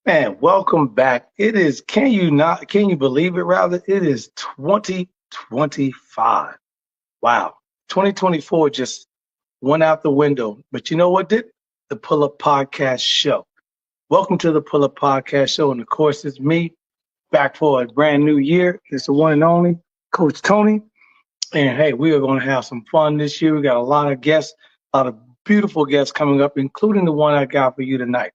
Man, welcome back. Can you believe it rather? It is 2025. Wow. 2024 just went out the window. But you know what did? The Pull Up Podcast Show. Welcome to the Pull Up Podcast Show. And of course, it's me back for a brand new year. It's the one and only Coach Tony. And hey, we are going to have some fun this year. We got a lot of guests, a lot of beautiful guests coming up, including the one I got for you tonight.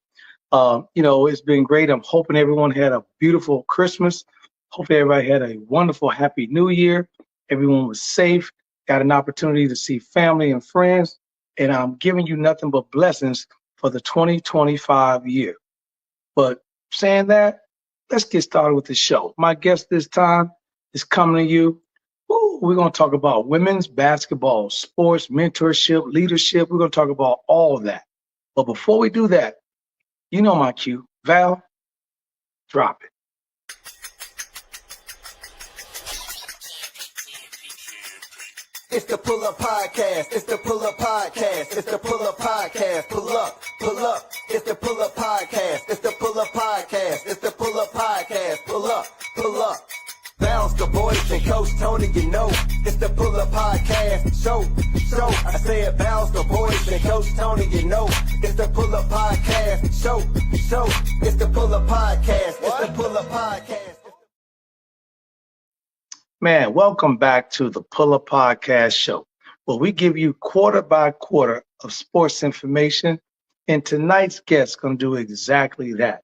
It's been great. I'm hoping everyone had a beautiful Christmas. Hopefully everybody had a wonderful, happy new year. Everyone was safe, got an opportunity to see family and friends. And I'm giving you nothing but blessings for the 2025 year. But saying that, let's get started with the show. My guest this time is coming to you. We're going to talk about women's basketball, sports, mentorship, leadership. We're going to talk about all of that. But before we do that, you know my cue. Val, drop it. It's the Pull Up Podcast. It's the Pull Up Podcast. It's the Pull Up Podcast. Pull up, pull up. It's the Pull Up Podcast. It's the Pull Up Podcast. It's the Pull Up Podcast. Pull up, pull up. Bounce the boys and Coach Tony, you know. It's the Pull Up Podcast. Show. I said bounce the boys and Coach Tony, you know. It's the Pull Up Podcast. Show. It's the Pull Up Podcast. It's the Pull Up Podcast. Man, welcome back to the Pull Up Podcast Show, where we give you quarter by quarter of sports information. And tonight's guest is going to do exactly that.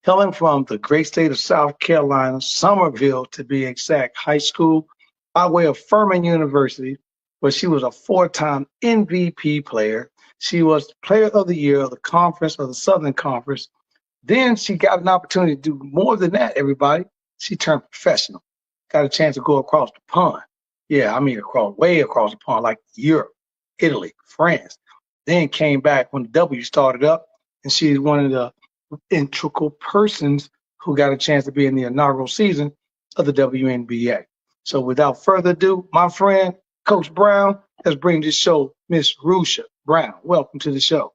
Hailing from the great state of South Carolina, Summerville to be exact, high school, by way of Furman University, where she was a 4-time MVP player. She was Player of the Year of the conference, of the Southern Conference. Then she got an opportunity to do more than that, everybody. She turned professional. Got a chance to go across the pond. Yeah, I mean way across the pond, like Europe, Italy, France. Then came back when the W started up, and she's one of the integral persons who got a chance to be in the inaugural season of the WNBA. So without further ado, my friend, Coach Brown, has bring this show, Miss Rusha Brown. Welcome to the show.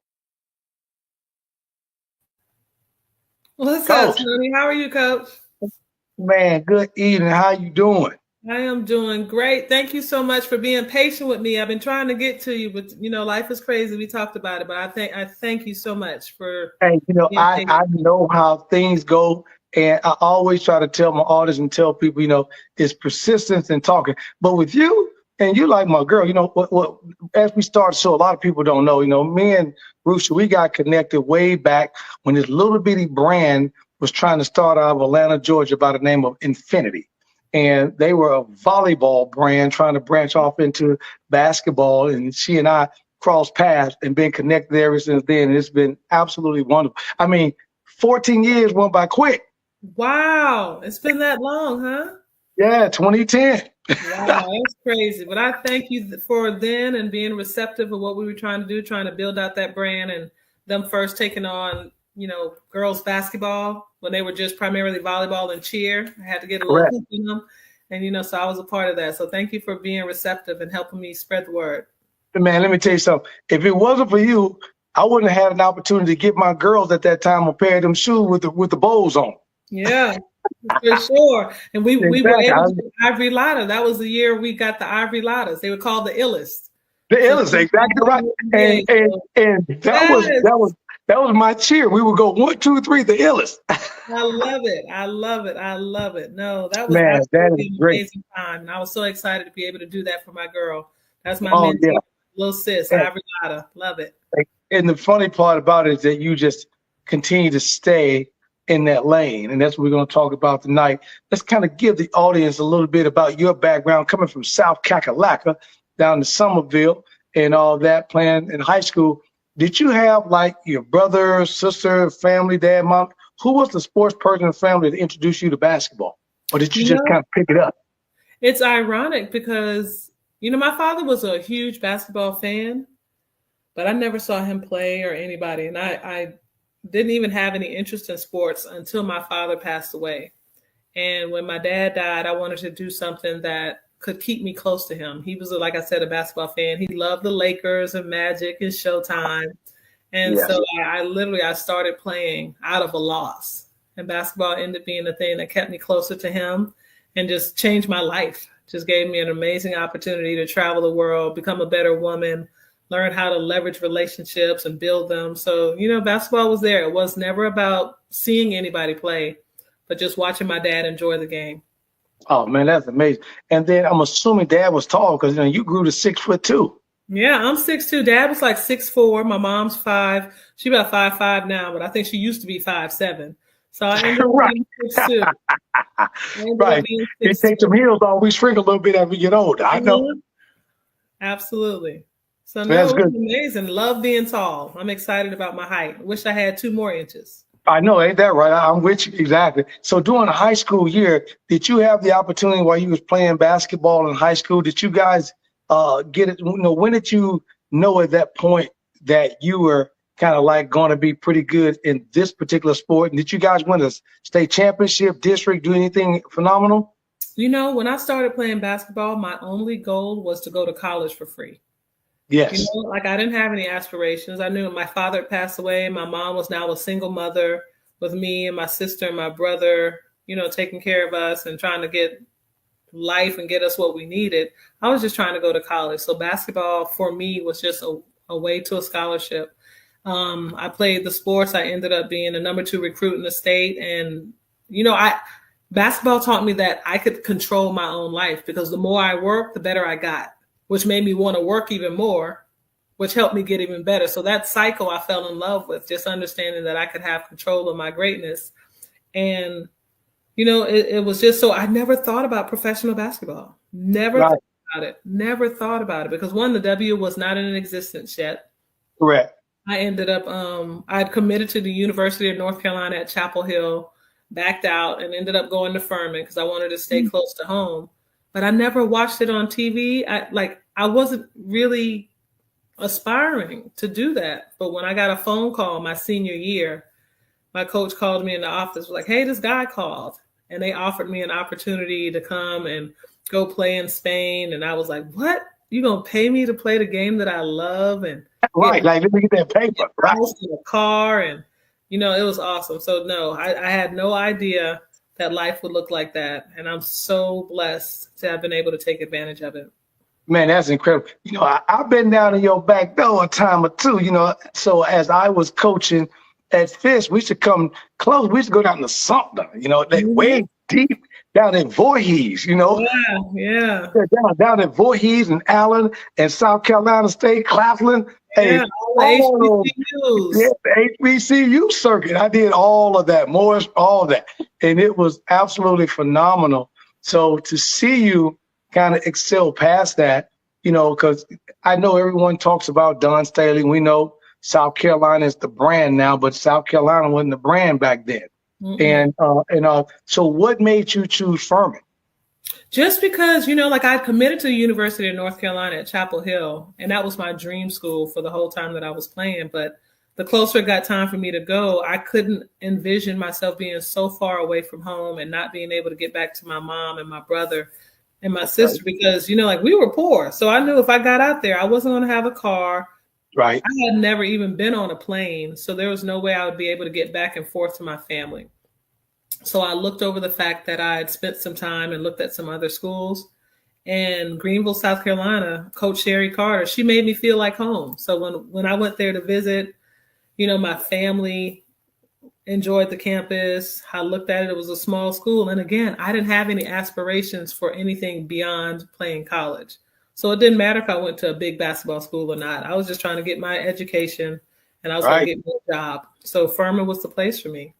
What's up, Tony? How are you, Coach? Man, good evening. How you doing? I am doing great. Thank you so much for being patient with me. I've been trying to get to you, but life is crazy. We talked about it, but I thank you so much for. Hey, I know how things go, and I always try to tell my audience and tell people, it's persistence and talking. But with you, and you like my girl, what as we started, so a lot of people don't know, me and Rusha, we got connected way back when this little bitty brand was trying to start out of Atlanta, Georgia, by the name of Infinity. And they were a volleyball brand trying to branch off into basketball. And she and I crossed paths and been connected ever since then. And it's been absolutely wonderful. I mean, 14 years went by quick. Wow. It's been that long, huh? Yeah, 2010. Wow, that's crazy. But I thank you for then and being receptive of what we were trying to do, trying to build out that brand and them first taking on girls basketball when they were just primarily volleyball and cheer. I had to get a little hoop in them. And, so I was a part of that. So thank you for being receptive and helping me spread the word. Man, let me tell you something. If it wasn't for you, I wouldn't have had an opportunity to get my girls at that time a pair of them shoes with the bows on. Yeah, for sure. And we were able to get Ivory Lotta. That was the year we got the Ivory Lottas. They were called the illest. The illest, exactly right. And that was my cheer. We would go 1, 2, 3, the illest. I love it. No, that was that is an great. Amazing time. And I was so excited to be able to do that for my girl. That's my mentor, little sis, Ivory Lotta. Love it. And the funny part about it is that you just continue to stay in that lane. And that's what we're going to talk about tonight. Let's kind of give the audience a little bit about your background coming from South Kakalaka down to Summerville and all that, playing in high school. Did you have like your brother, sister, family, dad, mom? Who was the sports person in the family that introduced you to basketball? Or did you just kind of pick it up? It's ironic because, my father was a huge basketball fan, but I never saw him play or anybody. And I didn't even have any interest in sports until my father passed away. And when my dad died, I wanted to do something that could keep me close to him. He was, like I said, a basketball fan. He loved the Lakers and Magic and Showtime. And so I started playing out of a loss. and basketball ended up being the thing that kept me closer to him and just changed my life. Just gave me an amazing opportunity to travel the world, become a better woman, learn how to leverage relationships and build them. So, basketball was there. It was never about seeing anybody play, but just watching my dad enjoy the game. Oh, man, that's amazing. And then I'm assuming Dad was tall because you grew to 6'2". Yeah, I'm 6'2". Dad was like 6'4". My mom's 5. She about 5'5" now, but I think she used to be 5'7". So I ended up being 6'2". Right. It takes some heels off. We shrink a little bit as we get older. I know. Absolutely. So no, That's it was good. amazing. Love being tall. I'm excited about my height. Wish I had 2 more inches. I know, ain't that right? I'm with you, exactly. So during the high school year, did you have the opportunity while you was playing basketball in high school? Did you guys get it? When did you know at that point that you were kind of like going to be pretty good in this particular sport? And did you guys win a state championship, district, do anything phenomenal? When I started playing basketball, my only goal was to go to college for free. Yes. I didn't have any aspirations. I knew my father had passed away. My mom was now a single mother with me and my sister and my brother, taking care of us and trying to get life and get us what we needed. I was just trying to go to college. So basketball for me was just a way to a scholarship. I played the sports. I ended up being a number 2 recruit in the state. And, basketball taught me that I could control my own life because the more I worked, the better I got, which made me want to work even more, which helped me get even better. So that cycle I fell in love with, just understanding that I could have control of my greatness. And, it was just so I never thought about professional basketball. Never thought about it. Never thought about it because one, the W was not in existence yet. Correct. I ended up, I'd committed to the University of North Carolina at Chapel Hill, backed out and ended up going to Furman because I wanted to stay close to home. But I never watched it on TV. I wasn't really aspiring to do that. But when I got a phone call my senior year, my coach called me in the office, was like, hey, this guy called. And they offered me an opportunity to come and go play in Spain. And I was like, what? You going to pay me to play the game that I love? And right, let me get that paper. Right. In a car. And, it was awesome. So, no, I had no idea that life would look like that. And I'm so blessed to have been able to take advantage of it. Man, that's incredible. I've been down in your back door a time or two, so as I was coaching at Fish, we used to come close. We used to go down to Sumter, way deep down in Voorhees, Yeah. Down in Voorhees and Allen and South Carolina State, Claflin. Yeah, the HBCU circuit. I did all of that, Morris, all that. And it was absolutely phenomenal. So to see you kind of excel past that, because I know everyone talks about Don Staley. We know South Carolina is the brand now, but South Carolina wasn't the brand back then. Mm-hmm. And so what made you choose Furman? Just because, I committed to the University of North Carolina at Chapel Hill, and that was my dream school for the whole time that I was playing. But the closer it got time for me to go, I couldn't envision myself being so far away from home and not being able to get back to my mom and my brother and my sister because, we were poor. So I knew if I got out there, I wasn't going to have a car. Right. I had never even been on a plane. So there was no way I would be able to get back and forth to my family. So I looked over the fact that I had spent some time and looked at some other schools. And Greenville, South Carolina, Coach Sherry Carter, she made me feel like home. So when I went there to visit, my family enjoyed the campus. I looked at it. It was a small school. And again, I didn't have any aspirations for anything beyond playing college. So it didn't matter if I went to a big basketball school or not. I was just trying to get my education and I was going to get me a job. So Furman was the place for me.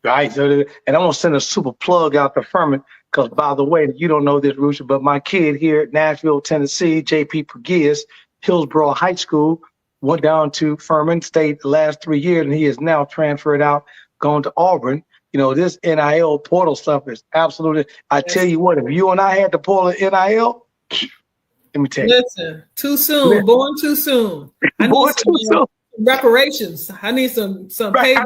Right. So, and I'm going to send a super plug out to Furman because, by the way, you don't know this, Rusha, but my kid here at Nashville, Tennessee, JP Pegues, Hillsborough High School, went down to Furman, stayed the last 3 years, and he is now transferred out, gone to Auburn. This NIL portal stuff is absolutely, I tell you what, if you and I had to pull an NIL, let me tell you. Listen, too soon, born too soon. Born too soon. Reparations. I need some pay.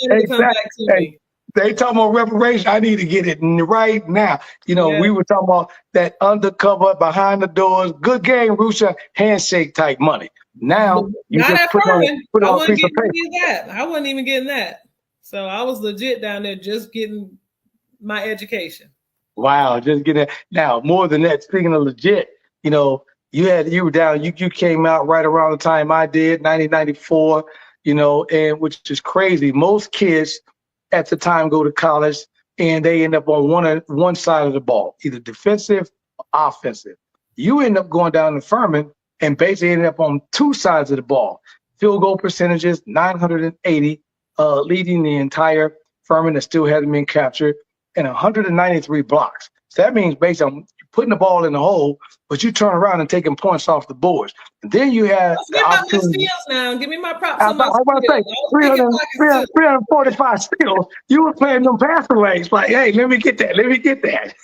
Exactly. They talking about reparations. I need to get it right now. We were talking about that undercover, behind the doors, good game, Rusha, handshake type money. Now you not just at put Furman. on a piece of paper. I wasn't even getting that. So I was legit down there just getting my education. Wow, just get that. Now, more than that, speaking of legit, you were down, you came out right around the time I did, 1994, and which is crazy. Most kids at the time go to college and they end up on one side of the ball, either defensive or offensive. You end up going down to Furman and basically ended up on two sides of the ball. Field goal percentages, 980, leading the entire Furman that still hasn't been captured, and 193 blocks. So that means based on putting the ball in the hole, but you turn around and taking points off the boards. And then you have the opportunity. Steals now. Give me my props. I want to say 345 steals. You were playing them passing lanes. Like, hey, let me get that. Let me get that.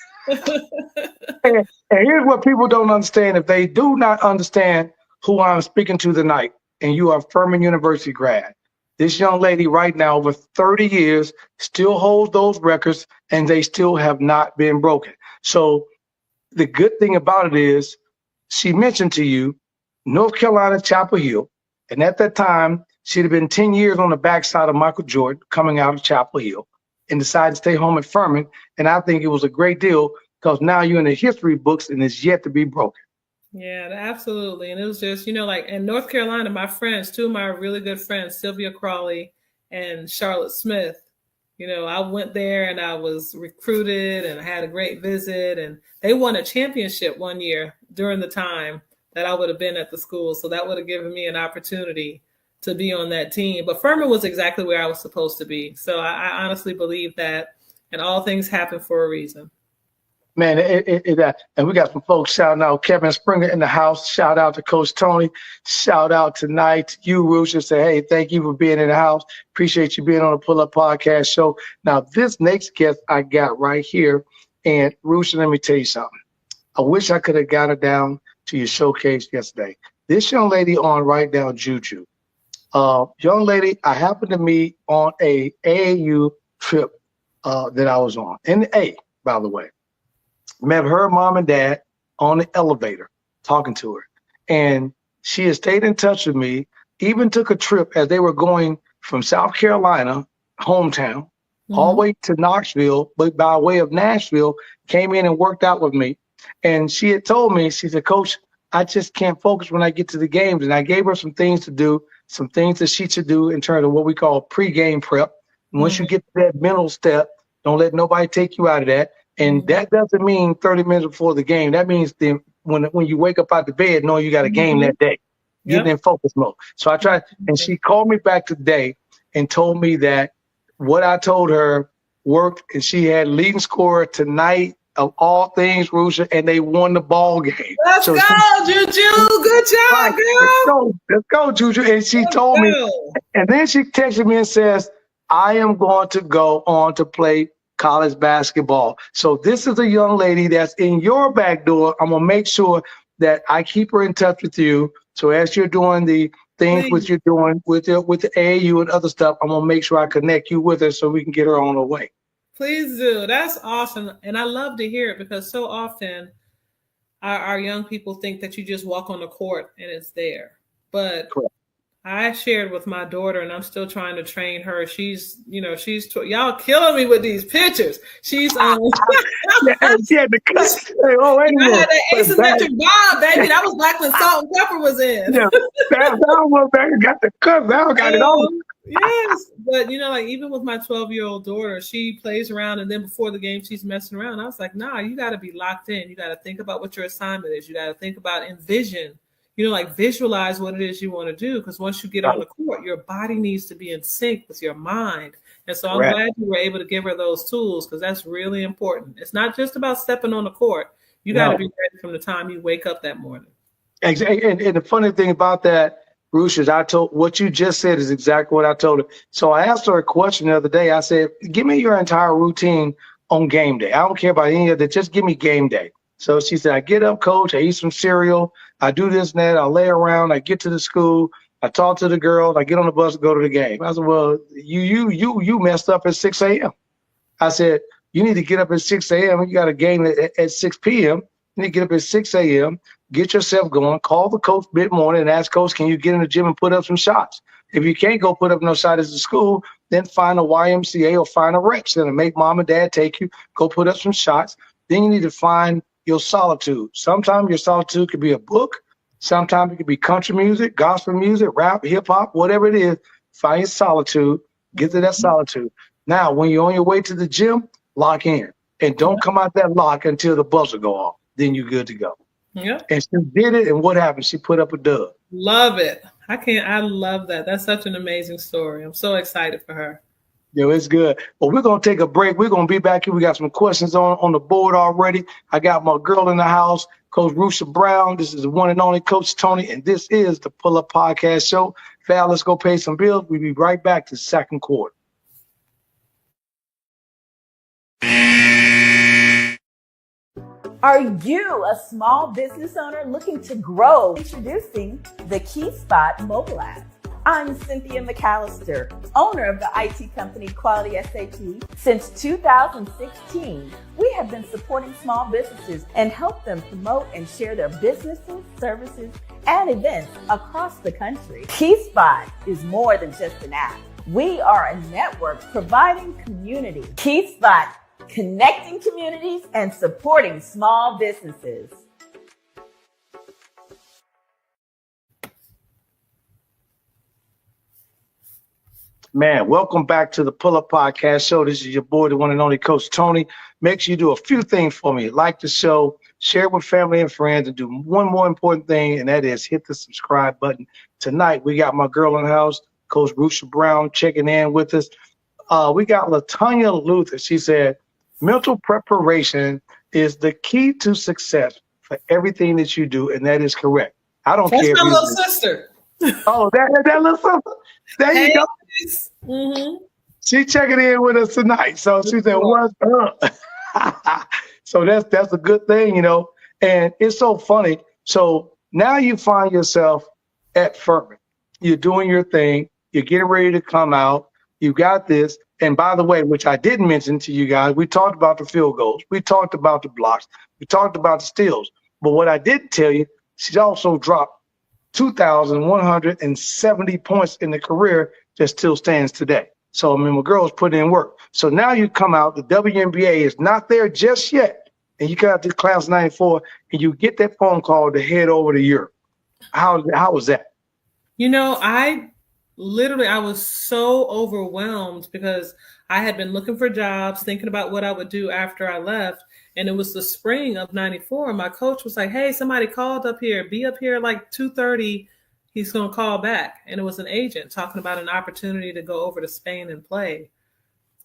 and here's what people don't understand. If they do not understand who I'm speaking to tonight, and you are a Furman University grad, this young lady right now, over 30 years, still holds those records, and they still have not been broken. So the good thing about it is she mentioned to you North Carolina, Chapel Hill, and at that time, she'd have been 10 years on the backside of Michael Jordan coming out of Chapel Hill and decided to stay home at Furman. And I think it was a great deal because now you're in the history books and it's yet to be broken. Yeah, absolutely. And it was just, like in North Carolina, my friends, two of my really good friends, Sylvia Crawley and Charlotte Smith, I went there and I was recruited and I had a great visit, and they won a championship one year during the time that I would have been at the school. So that would have given me an opportunity to be on that team. But Furman was exactly where I was supposed to be. So I honestly believe that, and all things happen for a reason. Man, and we got some folks shouting out. Kevin Springer in the house. Shout out to Coach Tony. Shout out tonight to you, Roosh, and say, hey, thank you for being in the house. Appreciate you being on the Pull Up Podcast show. Now, this next guest I got right here, and Roosh, let me tell you something. I wish I could have got her down to your showcase yesterday. This young lady on right now, Juju. Young lady, I happened to meet on a AAU trip that I was on. In the A, by the way. Met her mom and dad on the elevator talking to her. And she has stayed in touch with me, even took a trip as they were going from South Carolina, hometown, all the way to Knoxville, but by way of Nashville, came in and worked out with me. And she had told me, she said, Coach, I just can't focus when I get to the games. And I gave her some things to do, some things that she should do in terms of what we call pre-game prep. And once you get to that mental step, don't let nobody take you out of that. And that doesn't mean 30 minutes before the game. That means when you wake up out the bed, knowing you got a game that day, getting in focus mode. So I tried, and she called me back today and told me that what I told her worked, and she had leading scorer tonight of all things, Rusha, and they won the ball game. Let's go, Juju. Good job, girl. Let's go, Juju. And she told me, and then she texted me and says, I am going to go on to play college basketball. So this is a young lady that's in your back door. I'm going to make sure that I keep her in touch with you. So as you're doing the things with you're doing with the AAU and other stuff, I'm going to make sure I connect you with her so we can get her on her way. Please do. That's awesome. And I love to hear it because so often our young people think that you just walk on the court and it's there. But correct. I shared with my daughter, and I'm still trying to train her. She's y'all killing me with these pictures. She's the cut. Oh, anyway. The asymmetric bob, baby. That was back when Salt and Pepper was in. Yeah, that one back got the cut. Now got it all. Yes, but even with my 12-year-old daughter, she plays around, and then before the game, she's messing around. I was like, nah, you got to be locked in. You got to think about what your assignment is. You got to think about envision. Visualize what it is you want to do, because once you get on the court, your body needs to be in sync with your mind. And so I'm glad you were able to give her those tools, because that's really important. It's not just about stepping on the court. You got to be ready from the time you wake up that morning. And the funny thing about that, Roosh, is what you just said is exactly what I told her. So I asked her a question the other day. I said, give me your entire routine on game day. I don't care about any of that. Just give me game day. So she said, I get up, coach, I eat some cereal, I do this and that, I lay around, I get to the school, I talk to the girls, I get on the bus and go to the game. I said, well, you messed up at 6 a.m. I said, you need to get up at 6 a.m. You got a game at 6 p.m. You need to get up at 6 a.m., get yourself going, call the coach mid-morning and ask coach, can you get in the gym and put up some shots? If you can't go put up no signs at school, then find a YMCA or find a rec center. Make mom and dad take you, go put up some shots. Then you need to find your solitude. Sometimes your solitude could be a book. Sometimes it could be country music, gospel music, rap, hip hop, whatever it is. Find your solitude. Get to that solitude. Now, when you're on your way to the gym, lock in. And don't come out that lock until the buzzer go off. Then you're good to go. Yeah. And she did it, and what happened? She put up a dub. Love it. I love that. That's such an amazing story. I'm so excited for her. Yo, it's good. Well, we're going to take a break. We're going to be back here. We got some questions on the board already. I got my girl in the house, Coach Rusha Brown. This is the one and only Coach Tony, and this is the Pull Up Podcast Show. Val, let's go pay some bills. We'll be right back to the second quarter. Are you a small business owner looking to grow? Introducing the Key Spot mobile app. I'm Cynthia McAllister, owner of the IT company Quality SAP. Since 2016, we have been supporting small businesses and help them promote and share their businesses, services, and events across the country. Key Spot is more than just an app. We are a network providing community. Key Spot, connecting communities and supporting small businesses. Man, welcome back to the Pull Up Podcast Show. This is your boy, the one and only Coach Tony. Make sure you do a few things for me. Like the show, share it with family and friends, and do one more important thing, and that is hit the subscribe button. Tonight, we got my girl in the house, Coach Rusha Brown, checking in with us. We got LaTanya Luther. She said, mental preparation is the key to success for everything that you do, and that is correct. I don't care. That's my little sister. Oh, that little sister. There you go. Mm-hmm. She checking in with us tonight. So she said, what's up? So that's a good thing, you know. And it's so funny. So now you find yourself at Furman. You're doing your thing. You're getting ready to come out. You got this. And by the way, which I didn't mention to you guys, we talked about the field goals. We talked about the blocks. We talked about the steals. But what I didn't tell you, she also dropped 2,170 points in the career that still stands today. So, I mean, my girl's putting in work. So now you come out, the WNBA is not there just yet. And you got to class 94 and you get that phone call to head over to Europe. How was that? You know, I was so overwhelmed because I had been looking for jobs, thinking about what I would do after I left. And it was the spring of 94. And my coach was like, hey, somebody called up here. Be up here like 2:30. He's going to call back. And it was an agent talking about an opportunity to go over to Spain and play.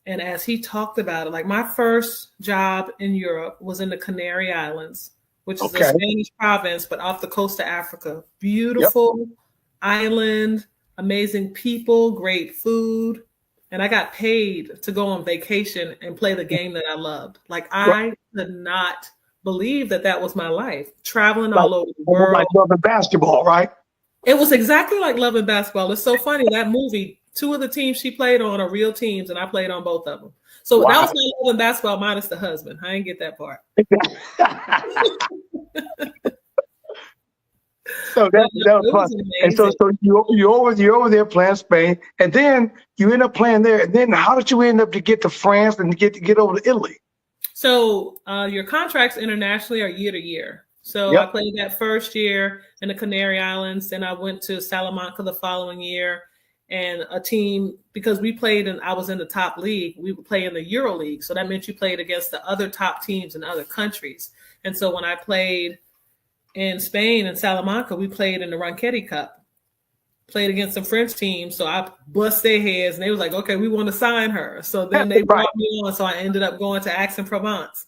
And as he talked about it, like my first job in Europe was in the Canary Islands, which is a Spanish province, but off the coast of Africa. Beautiful island, amazing people, great food. And I got paid to go on vacation and play the game that I loved. Like I could not believe that was my life, traveling all over the world. Like loving basketball, right? It was exactly like loving basketball. It's so funny, that movie, 2 of the teams she played on are real teams, and I played on both of them. So that was my loving basketball minus the husband. I didn't get that part. So that was fun. And so you're over there playing Spain, and then you end up playing there. And then how did you end up to get to France and get over to Italy? So your contracts internationally are year to year. So I played that first year in the Canary Islands. Then I went to Salamanca the following year, and a team, because we played and I was in the top league, we would play in the Euro League. So that meant you played against the other top teams in other countries. And so when I played in Spain and Salamanca, we played in the Ronchetti Cup, played against some French teams. So I bust their heads and they was like, okay, we want to sign her. So then they brought me on. So I ended up going to Aix-en-Provence.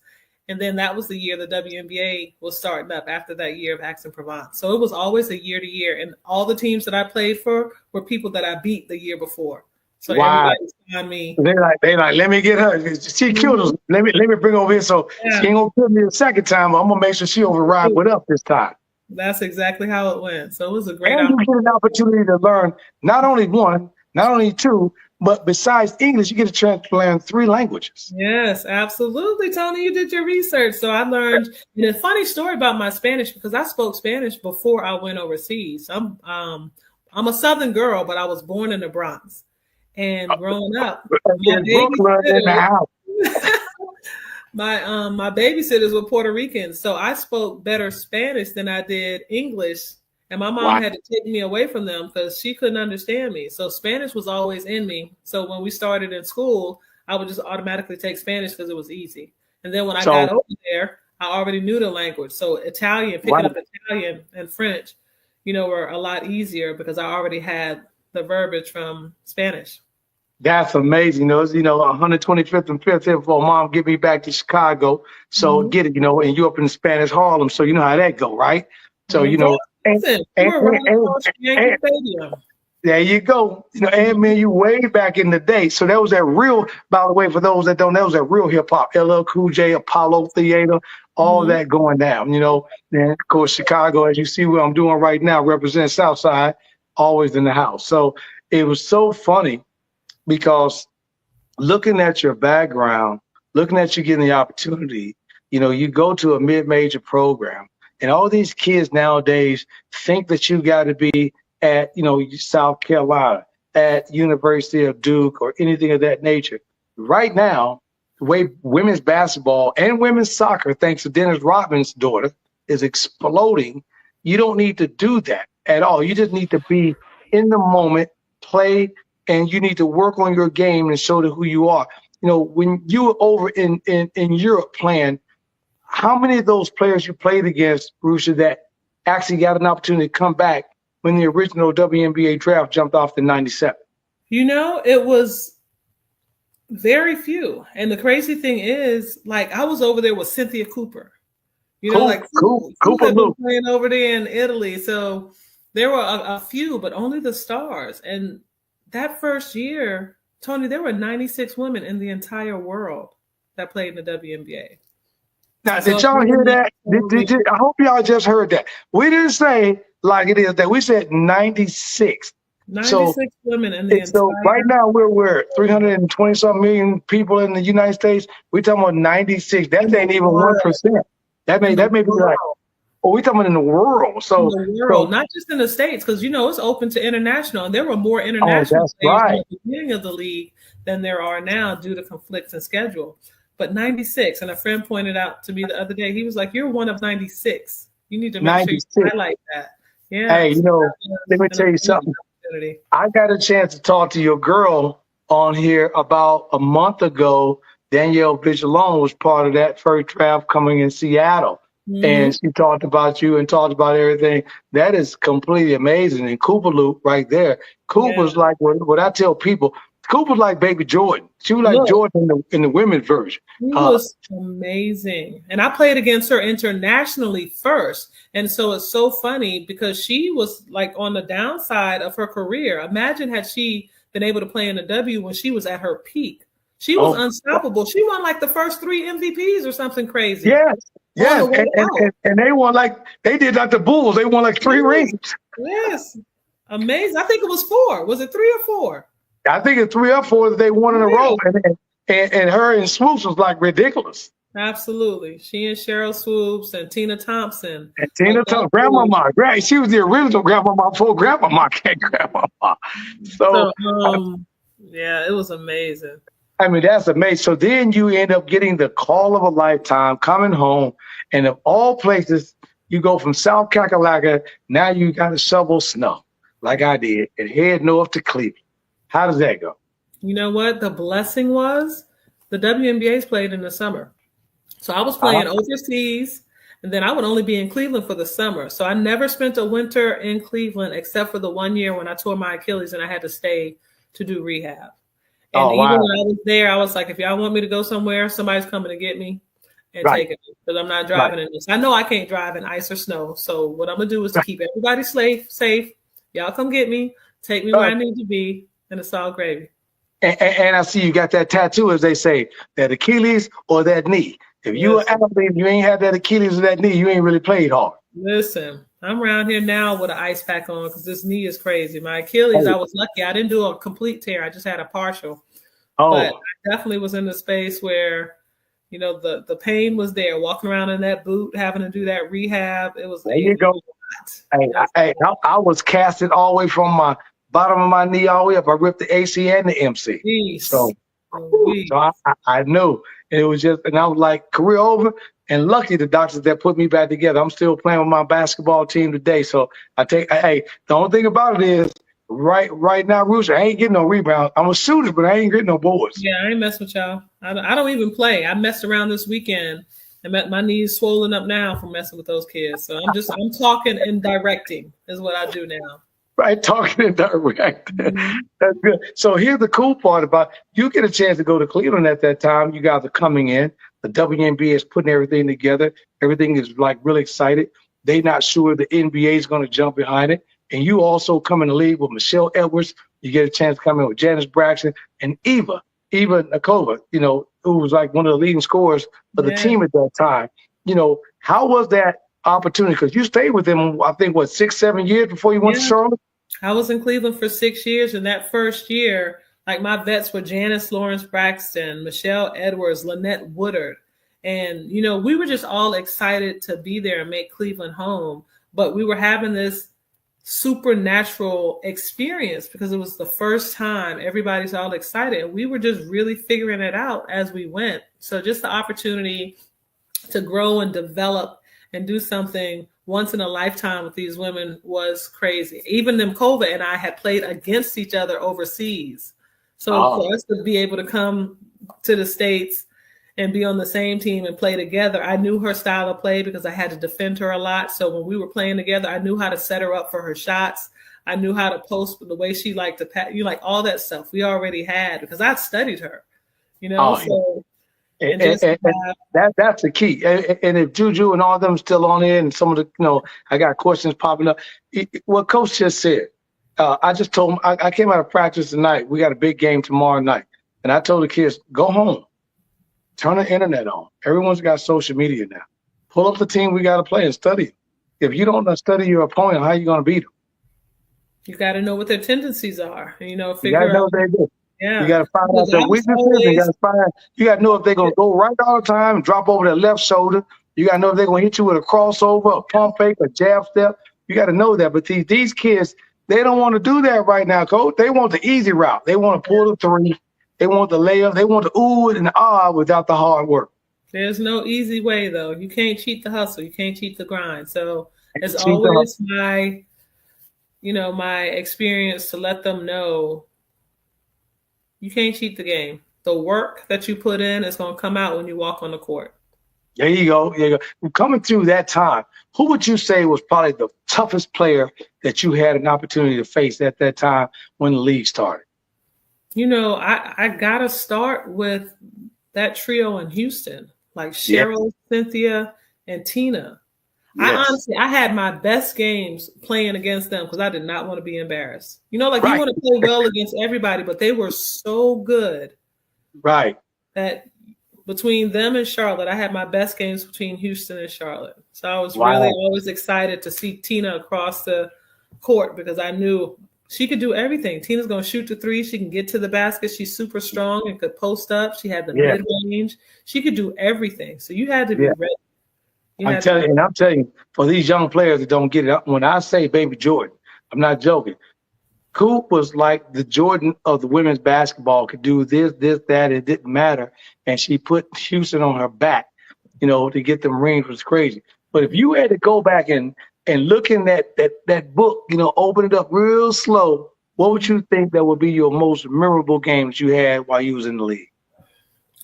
And then that was the year the WNBA was starting up after that year of Aix-en-Provence. So it was always a year to year. And all the teams that I played for were people that I beat the year before. So everybody signed me. They like, let me get her. She killed us. Let me bring her over here. So she ain't gonna kill me the second time. I'm gonna make sure she override with us this time. That's exactly how it went. So it was a great opportunity. You get an opportunity to learn not only one, not only two, but besides English, you get a chance to learn 3 languages. Yes, absolutely, Tony. You did your research. So I learned. And a funny story about my Spanish, because I spoke Spanish before I went overseas. I'm a Southern girl, but I was born in the Bronx. And growing up, In Brooklyn in the house. my babysitters were Puerto Ricans, so I spoke better Spanish than I did English. And my mom Wow. had to take me away from them because she couldn't understand me. So Spanish was always in me. So when we started in school, I would just automatically take Spanish because it was easy. And then when I got over there, I already knew the language. So Italian, picking up Italian and French, were a lot easier because I already had the verbiage from Spanish. That's amazing. Those, 125th and 5th here for mom get me back to Chicago. So get it, and you up in Spanish Harlem. So you know how that go, right? So, there you go. And man, you way back in the day. So that was that real, by the way, for those that don't know, that was that real hip hop. LL Cool J, Apollo Theater, all that going down, And of course, Chicago, as you see what I'm doing right now, represents Southside, always in the house. So it was so funny because looking at your background, looking at you getting the opportunity, you go to a mid-major program and all these kids nowadays think that you got to be at, South Carolina, at University of Duke or anything of that nature. Right now, the way women's basketball and women's soccer, thanks to Dennis Rodman's daughter, is exploding, you don't need to do that at all. You just need to be in the moment, play, and you need to work on your game and show them who you are. When you were over in Europe playing, how many of those players you played against, Rusha, that actually got an opportunity to come back when the original WNBA draft jumped off in 97? It was very few. And the crazy thing is, I was over there with Cynthia Cooper. Cooper had been playing over there in Italy. So there were a few, but only the stars. And that first year, Tony, there were 96 women in the entire world that played in the WNBA. Now, did y'all hear that? I hope y'all just heard that. We didn't say like it is that. We said 96. 96 women in the entire. So right now we're 320 some million people in the United States. We're talking about 96. That ain't even 1%. That may be like. Oh, we're talking about in the world. So in the world, not just in the States, because it's open to international, and there were more international players at the beginning of the league than there are now due to conflicts and schedule. But 96, and a friend pointed out to me the other day, he was like, "You're one of 96. You need to make 96. Sure you highlight that." Yeah. Hey, let me tell you something. I got a chance to talk to your girl on here about a month ago. Danielle Vigilone was part of that first draft coming in Seattle. And she talked about you and talked about everything. That is completely amazing. And Cooper Loop right there. Cooper's like what I tell people. Cooper's like Baby Jordan. She was like Jordan in the women's version. She was amazing. And I played against her internationally first. And so it's so funny because she was like on the downside of her career. Imagine had she been able to play in the W when she was at her peak. She was unstoppable. She won like the first 3 MVPs or something crazy. Yes. Yes, and they won they did like the Bulls. They won like 3 rings. Yes, amazing. I think it was 4. Was it 3 or 4? I think it's 3 or 4 that they won in a row. And her and Swoops was like ridiculous. Absolutely. She and Cheryl Swoops and Tina Thompson. And Tina Thompson, Grandmama. Right. She was the original Grandmama before Grandmama came Grandmama. So yeah, it was amazing. I mean, that's amazing. So then you end up getting the call of a lifetime, coming home, and of all places, you go from South Carolina, now you got to shovel snow, like I did, and head north to Cleveland. How does that go? You know what? The blessing was the WNBA's played in the summer. So I was playing overseas, and then I would only be in Cleveland for the summer. So I never spent a winter in Cleveland except for the one year when I tore my Achilles and I had to stay to do rehab. And even when I was there, I was like, if y'all want me to go somewhere, somebody's coming to get me and take it because I'm not driving in this. I know I can't drive in ice or snow. So what I'm going to do is to keep everybody safe. Y'all come get me, take me where I need to be, and it's all gravy. And I see you got that tattoo, as they say, that Achilles or that knee. If you an athlete, you ain't had that Achilles or that knee, you ain't really played hard. Listen, I'm around here now with an ice pack on because this knee is crazy. My Achilles, I was lucky. I didn't do a complete tear. I just had a partial. But I definitely was in the space where, the pain was there, walking around in that boot, having to do that rehab. It was there you go. I was casted all the way from my bottom of my knee all the way up. I ripped the AC and the MC. Jeez. So, I knew. And it was just, and I was like, career over. And lucky the doctors that put me back together. I'm still playing with my basketball team today. So the only thing about it is, right now, Rooster, I ain't getting no rebound. I'm a shooter, but I ain't getting no boards. Yeah, I ain't mess with y'all. I don't even play. I messed around this weekend and my knees swollen up now from messing with those kids. So I'm talking and directing is what I do now. Right, talking and directing. Mm-hmm. That's good. So here's the cool part about you get a chance to go to Cleveland at that time. You guys are coming in. The WNBA is putting everything together. Everything is like really excited. They're not sure the NBA is going to jump behind it. And you also come in the league with Michelle Edwards. You get a chance to come in with Janice Braxton and Eva Nakova, who was like one of the leading scorers for the team at that time. How was that opportunity? Because you stayed with them, I think, 6-7 years before you went to Charlotte? I was in Cleveland for 6 years. And that first year, like my vets were Janice Lawrence Braxton, Michelle Edwards, Lynette Woodard. And, we were just all excited to be there and make Cleveland home. But we were having this supernatural experience because it was the first time. Everybody's all excited. And we were just really figuring it out as we went. So just the opportunity to grow and develop and do something once in a lifetime with these women was crazy. Even Nimkova and I had played against each other overseas. So for us to be able to come to the States and be on the same team and play together, I knew her style of play because I had to defend her a lot. So when we were playing together, I knew how to set her up for her shots. I knew how to post the way she liked to pass, all that stuff we already had because I'd studied her, so. And that's the key. And if Juju and all of them still on there and some of the, I got questions popping up. What Coach just said, I just told him, I came out of practice tonight. We got a big game tomorrow night. And I told the kids, go home, turn the internet on. Everyone's got social media now. Pull up the team we got to play and study. If you don't study your opponent, how are you going to beat them? You got to know what their tendencies are. You got to know what they do. Yeah. You got to find out their weaknesses. You got to know if they're going to go right all the time and drop over their left shoulder. You got to know if they're going to hit you with a crossover, a pump fake, a jab step. You got to know that. But these kids, they don't want to do that right now, Coach. They want the easy route. They want to pull the three. They want the layup. They want the ooh and the ah without the hard work. There's no easy way, though. You can't cheat the hustle. You can't cheat the grind. So it's always my experience to let them know you can't cheat the game. The work that you put in is going to come out when you walk on the court. There you go. Coming through that time, who would you say was probably the toughest player that you had an opportunity to face at that time when the league started? I got to start with that trio in Houston, like Cheryl, Cynthia, and Tina. Yes. I had my best games playing against them because I did not want to be embarrassed. You want to play well against everybody, but they were so good. Right. That between them and Charlotte, I had my best games between Houston and Charlotte. So I was really always excited to see Tina across the court because I knew she could do everything. Tina's going to shoot the three. She can get to the basket. She's super strong and could post up. She had the mid-range. She could do everything. So you had to be ready. I'm telling you, for these young players that don't get it, when I say Baby Jordan, I'm not joking. Coop was like the Jordan of the women's basketball, could do this, that. It didn't matter. And she put Houston on her back, to get them rings was crazy. But if you had to go back and look in that book, open it up real slow, what would you think that would be your most memorable game that you had while you was in the league?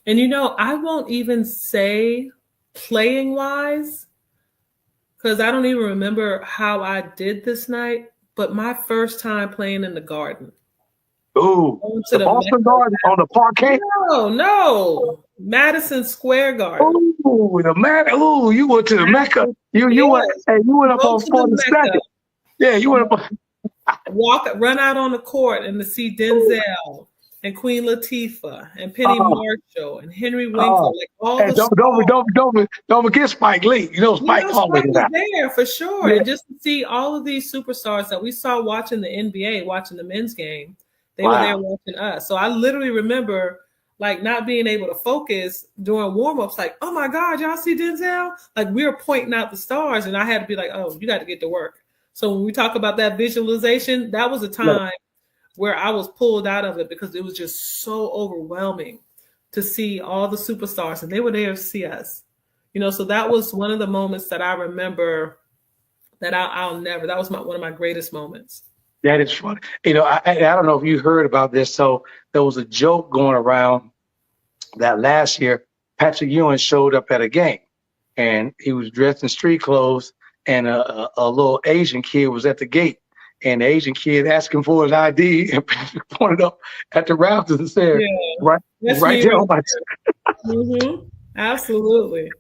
And, I won't even say playing wise, because I don't even remember how I did this night, but my first time playing in the Garden. Ooh, the Boston Garden on the parquet? No. Madison Square Garden. Ooh, you went to the Mecca. You went up on 42nd. Yeah, you went up on run out on the court and to see Denzel and Queen Latifah and Penny Marshall and Henry Winkler, don't forget Spike Lee. Spike always was there for sure. Yeah. And just to see all of these superstars that we saw watching the NBA, watching the men's game, they were there watching us. So I literally remember like not being able to focus during warm-ups, like, oh my God, y'all see Denzel? Like we were pointing out the stars, and I had to be like, oh, you got to get to work. So when we talk about that visualization, that was a time where I was pulled out of it because it was just so overwhelming to see all the superstars, and they were there to see us. So that was one of the moments that I remember that I'll never. That was one of my greatest moments. That is funny. I don't know if you heard about this. So there was a joke going around that last year, Patrick Ewing showed up at a game, and he was dressed in street clothes, and a little Asian kid was at the gate, and the Asian kid asked him for his ID, and Patrick pointed up at the rafters and said, right there on my Absolutely.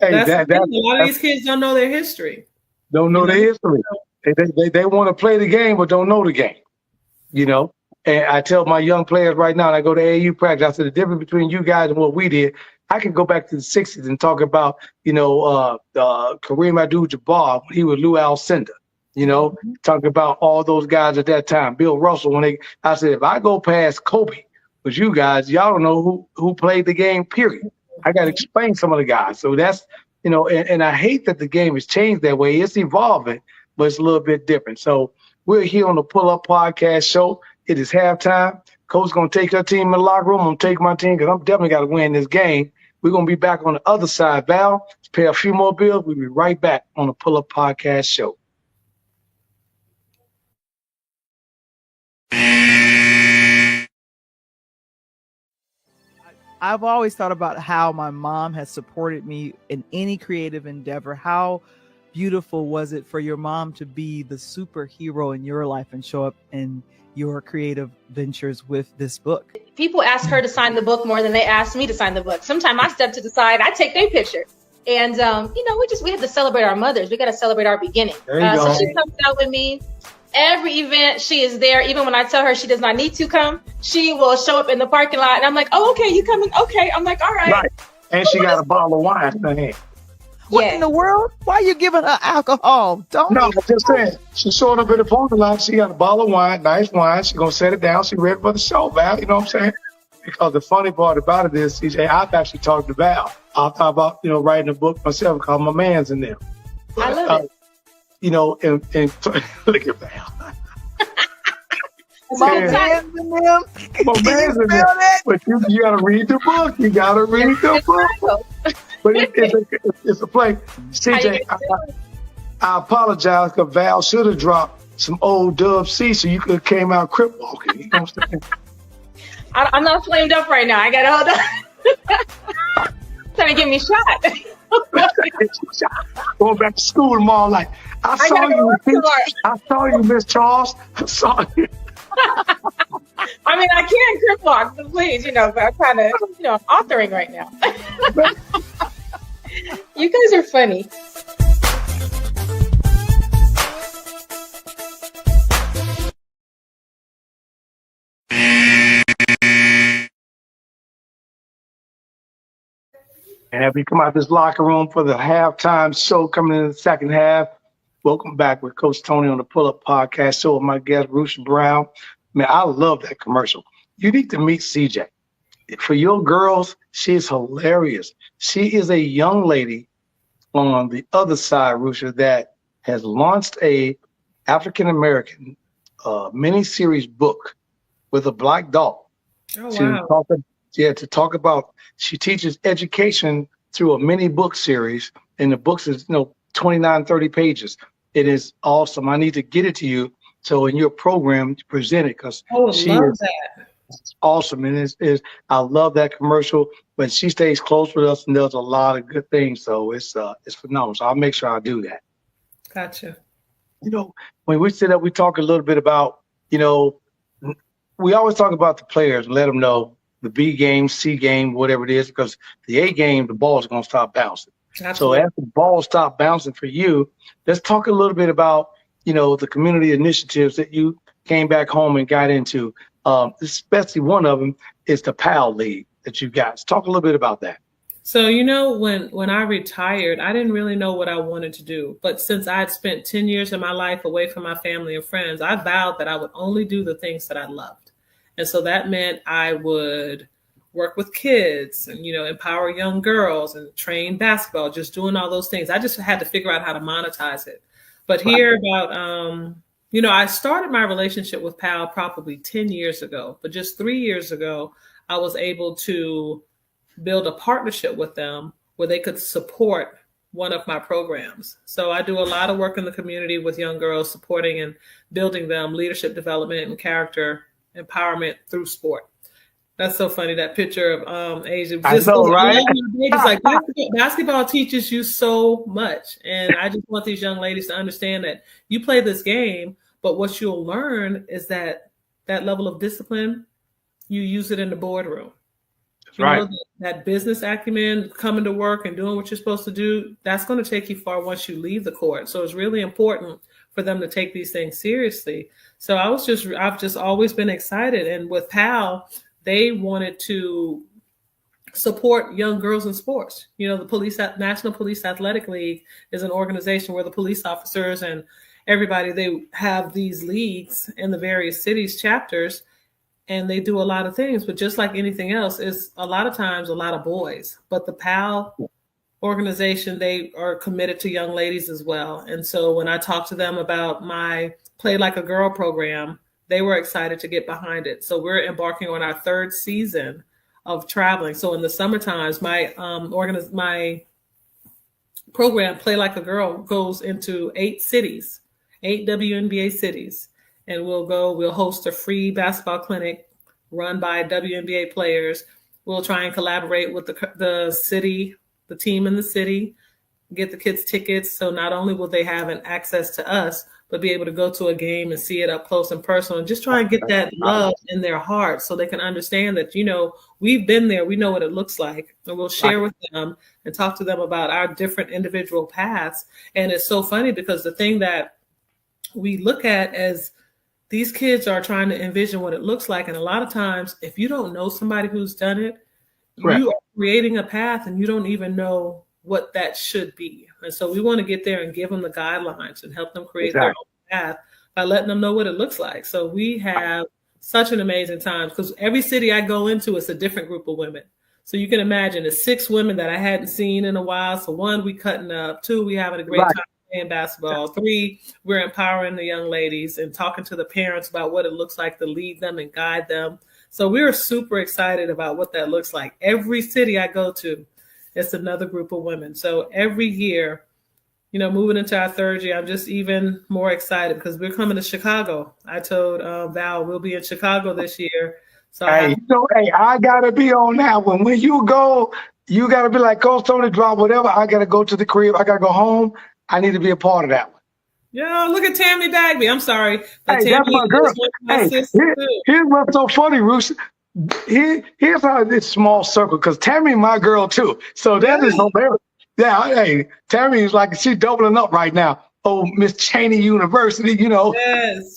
Hey, a lot of these kids don't know their history. Don't know their history. They want to play the game, but don't know the game. And I tell my young players right now, and I go to AAU practice, I said the difference between you guys and what we did, I can go back to the 60s and talk about, Kareem Abdul-Jabbar when he was Lou Alcindor, talking about all those guys at that time. Bill Russell, I said, if I go past Kobe with you guys, y'all don't know who played the game, period. I got to explain some of the guys. So that's, and I hate that the game has changed that way. It's evolving, but it's a little bit different. So we're here on the Pull Up Podcast show. It is halftime. Coach's going to take her team in the locker room. I'm going to take my team because I'm definitely got to win this game. We're going to be back on the other side. Val, let's pay a few more bills. We'll be right back on the Pull Up Podcast show. I've always thought about how my mom has supported me in any creative endeavor. How beautiful was it for your mom to be the superhero in your life and show up in your creative ventures with this book? People ask her to sign the book more than they ask me to sign the book. Sometimes I step to the side, I take their picture. And, we have to celebrate our mothers. We got to celebrate our beginning. So she comes out with me. Every event, she is there. Even when I tell her she does not need to come, she will show up in the parking lot. And I'm like, oh, okay, you coming? Okay. I'm like, all right. Right. And she got a bottle of wine in her hand. What in the world? Why are you giving her alcohol? No, I'm just saying. She showed up in the parking lot. She got a bottle of wine, nice wine. She's going to set it down. She ready for the show, Val. You know what I'm saying? Because the funny part about it is, CJ, I've actually talked to Val. I'll talk about, writing a book myself called My Man's in Them. But, I love it. And look at Val. My man's in them. My man's in them. But you got to read the book. You got to read the book. But it's a play. CJ, I apologize because Val should have dropped some old Dub C so you could have came out crip walking. You know what I'm saying? I'm not flamed up right now. I got to hold on. Trying to get me shot. Going back to school tomorrow, like, I saw you, Miss Charles. I saw you. I mean, I can crip walk, so please, but I'm kind of, authoring right now. You guys are funny. And as we come out this locker room for the halftime show coming in the second half, welcome back with Coach Tony on the Pull Up Podcast show with my guest, Rusha Brown. Man, I love that commercial. You need to meet CJ. For your girls, she is hilarious. She is a young lady on the other side, Rusha, that has launched a African-American mini-series book with a black dog. Oh, wow. To talk about, she teaches education through a mini book series, and the books is 29, 30 pages. It is awesome. I need to get it to you so in your program you present it because she is awesome. And I love that commercial, but she stays close with us and does a lot of good things. So it's phenomenal. So I'll make sure I do that. Gotcha. When we sit up, we talk a little bit about, we always talk about the players and let them know the B game, C game, whatever it is, because the A game, the ball is going to stop bouncing. Absolutely. So after the ball stopped bouncing for you, let's talk a little bit about, the community initiatives that you came back home and got into. Especially one of them is the PAL League that you got. So talk a little bit about that. So, when I retired, I didn't really know what I wanted to do. But since I had spent 10 years of my life away from my family and friends, I vowed that I would only do the things that I loved. And so that meant I would work with kids and, empower young girls and train basketball, just doing all those things. I just had to figure out how to monetize it. But here about, I started my relationship with PAL probably 10 years ago, but just 3 years ago, I was able to build a partnership with them where they could support one of my programs. So I do a lot of work in the community with young girls, supporting and building them leadership development and character empowerment through sport. That's so funny, that picture of Asia. I know, right? It's like basketball teaches you so much. And I just want these young ladies to understand that you play this game, but what you'll learn is that level of discipline, you use it in the boardroom. Right. That business acumen, coming to work and doing what you're supposed to do, that's going to take you far once you leave the court. So it's really important for them to take these things seriously. So I've just always been excited. And with PAL, they wanted to support young girls in sports. The National Police Athletic League is an organization where the police officers and everybody, they have these leagues in the various cities chapters, and they do a lot of things. But just like anything else, is a lot of times a lot of boys. But the PAL organization, they are committed to young ladies as well. And so when I talked to them about my Play Like a Girl program, they were excited to get behind it. So we're embarking on our 3rd season of traveling. So in the summer times, my program, Play Like a Girl, goes into 8 cities, 8 WNBA cities. And we'll host a free basketball clinic run by WNBA players. We'll try and collaborate with the city, the team in the city, get the kids tickets. So not only will they have an access to us, but be able to go to a game and see it up close and personal, and just try and get that love in their hearts so they can understand that, we've been there, we know what it looks like, and we'll share with them and talk to them about our different individual paths. And it's so funny because the thing that we look at as these kids are trying to envision what it looks like. And a lot of times, if you don't know somebody who's done it, you are creating a path and you don't even know what that should be. And so we want to get there and give them the guidelines and help them create their own path by letting them know what it looks like. So we have such an amazing time because every city I go into, it's a different group of women. So you can imagine it's 6 women that I hadn't seen in a while. So 1, we cutting up. 2, we having a great time playing basketball. 3, we're empowering the young ladies and talking to the parents about what it looks like to lead them and guide them. So we're super excited about what that looks like. Every city I go to, it's another group of women. So every year, moving into our 3rd year, I'm just even more excited because we're coming to Chicago. I told Val we'll be in Chicago this year. So I gotta be on that one. When you go, you gotta be like, Coach Tony, drop whatever. I gotta go to the crib. I gotta go home. I need to be a part of that one. Yeah, look at Tammy Bagby. I'm sorry. Hey, that's my girl. Here's what's so funny, Roos. Here's how this small circle, because Tammy my girl too. So that is hilarious. Yeah, hey, Tammy is like, she's doubling up right now. Oh, Miss Cheney University,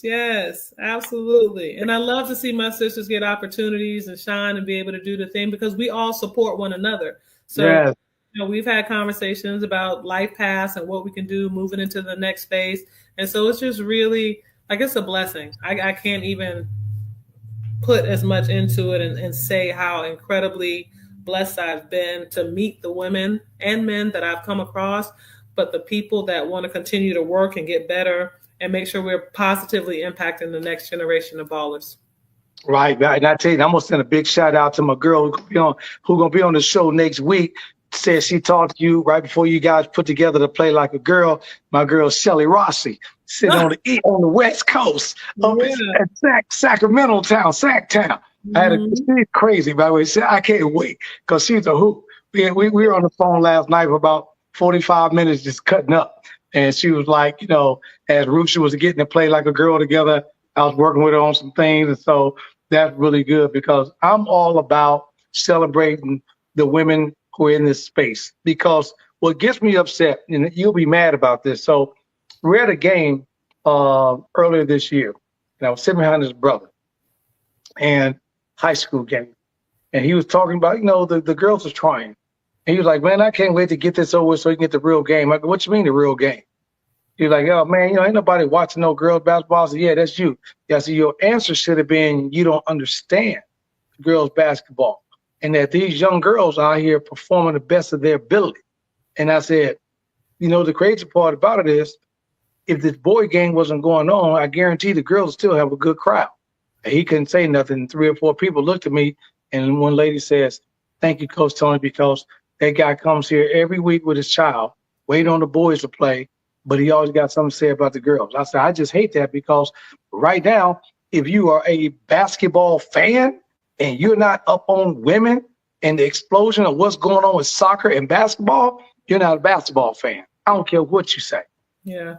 Yes, absolutely. And I love to see my sisters get opportunities and shine and be able to do the thing because we all support one another. So we've had conversations about life paths and what we can do moving into the next phase. And so it's just really, I guess, a blessing. I can't even put as much into it and say how incredibly blessed I've been to meet the women and men that I've come across, but the people that want to continue to work and get better and make sure we're positively impacting the next generation of ballers. Right. And I tell you, I'm going to send a big shout out to my girl who's going to be on the show next week. Said she talked to you right before you guys put together to Play Like a Girl. My girl, Shelly Rossi, sitting on the West Coast up at Sacramento town, Sacktown. She's crazy, by the way. I can't wait because she's a hoop. We were on the phone last night for about 45 minutes just cutting up. And she was like, as Rusha was getting to Play Like a Girl together, I was working with her on some things. And so that's really good because I'm all about celebrating the women who are in this space. Because what gets me upset, and you'll be mad about this. So we're at a game earlier this year, and I was sitting behind his brother, and high school game. And he was talking about, the girls are trying. And he was like, man, I can't wait to get this over so you can get the real game. I go, what you mean the real game? He's like, oh, man, ain't nobody watching no girls basketball. I said, yeah, that's you. I said, your answer should have been, you don't understand girls basketball. and that these young girls out here performing the best of their ability. And I said, the crazy part about it is, if this boy game wasn't going on, I guarantee the girls still have a good crowd. And he couldn't say nothing. 3 or 4 people looked at me, and one lady says, "Thank you, Coach Tony, because that guy comes here every week with his child, waiting on the boys to play, but he always got something to say about the girls." I said, I just hate that, because right now, if you are a basketball fan and you're not up on women and the explosion of what's going on with soccer and basketball, you're not a basketball fan. I don't care what you say. Yeah.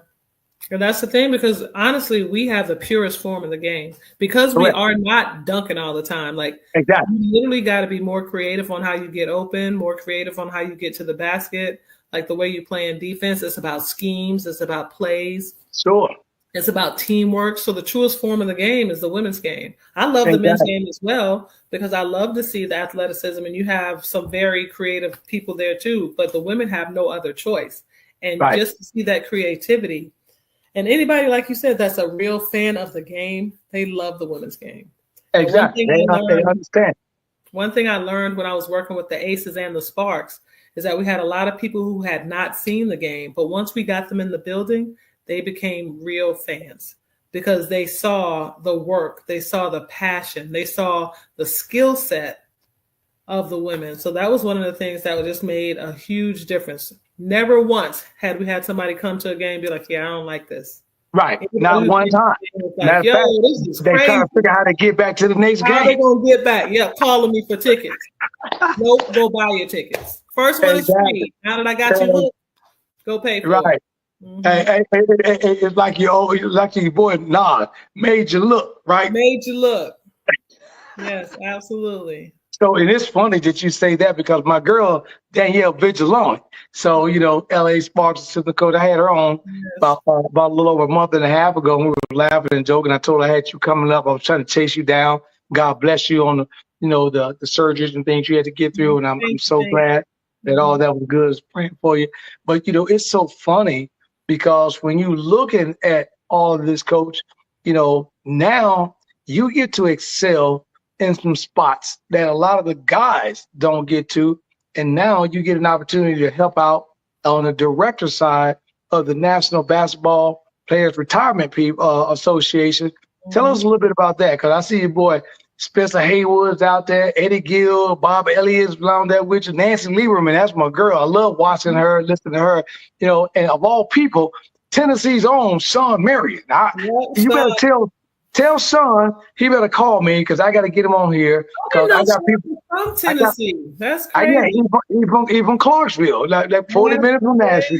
And that's the thing, because honestly, we have the purest form of the game because we are not dunking all the time. Like, exactly. You literally got to be more creative on how you get open, more creative on how you get to the basket. Like the way you play in defense, it's about schemes, it's about plays. Sure. It's about teamwork. So the truest form of the game is the women's game. I love the men's game as well, because I love to see the athleticism, and you have some very creative people there too, but the women have no other choice. And just to see that creativity. And anybody, like you said, that's a real fan of the game, they love the women's game. Exactly. They understand. One thing I learned when I was working with the Aces and the Sparks is that we had a lot of people who had not seen the game, but once we got them in the building, they became real fans because they saw the work, they saw the passion, they saw the skill set of the women. So that was one of the things that just made a huge difference. Never once had we had somebody come to a game and be like, yeah, I don't like this. Right. Not one time. Like, yo, this is crazy. They're trying to figure out how to get back to the next game. How they going to get back? Yeah, calling me for tickets. Nope, go buy your tickets. First one is free. Now that I got you hooked, go pay for it. Mm-hmm. It's like your boy Nod made you look, right? Made you look. Yes, absolutely. So, and it's funny that you say that, because my girl, Danielle Vigilante, so, LA Sparks assistant coach, I had her on about a little over a month and a half ago. And we were laughing and joking. I told her I had you coming up. I was trying to chase you down. God bless you on the, the surgeries and things you had to get through. And I'm so glad that all that was good. I was praying for you. But, it's so funny, because when you looking at all of this, Coach, now you get to excel in some spots that a lot of the guys don't get to. And now you get an opportunity to help out on the director side of the National Basketball Players Retirement Association. Tell us a little bit about that, because I see your boy Spencer Haywood's out there, Eddie Gill, Bob Elliott's around there with you, Nancy Lieberman. That's my girl. I love watching her, listening to her, and of all people, Tennessee's own Sean Marion. You better tell Sean he better call me, because I got to get him on here. Because I got people from Tennessee. That's crazy. Yeah, he's from Clarksville, like 40 minutes from Nashville.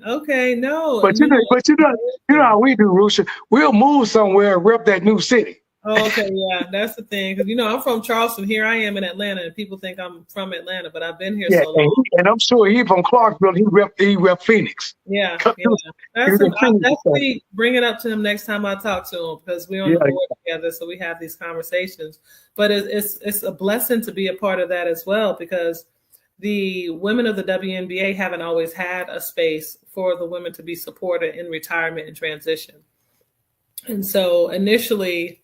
Okay, no. But you know how we do, Rusha. We'll move somewhere and rep that new city. Okay, yeah, that's the thing. Because I'm from Charleston. Here I am in Atlanta, and people think I'm from Atlanta, but I've been here so long. And I'm sure he's from Clarksville. He rep Phoenix. Yeah. I'll definitely bring it up to him next time I talk to him, because we're on the board together, so we have these conversations. But it's a blessing to be a part of that as well, because the women of the WNBA haven't always had a space for the women to be supported in retirement and transition. And so initially,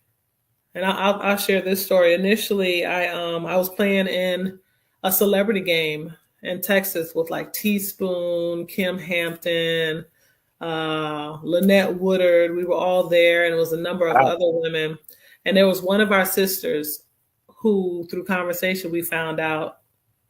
and I'll share this story. Initially, I was playing in a celebrity game in Texas with like Teaspoon, Kim Hampton, Lynette Woodard. We were all there, and it was a number of other women. And there was one of our sisters who, through conversation, we found out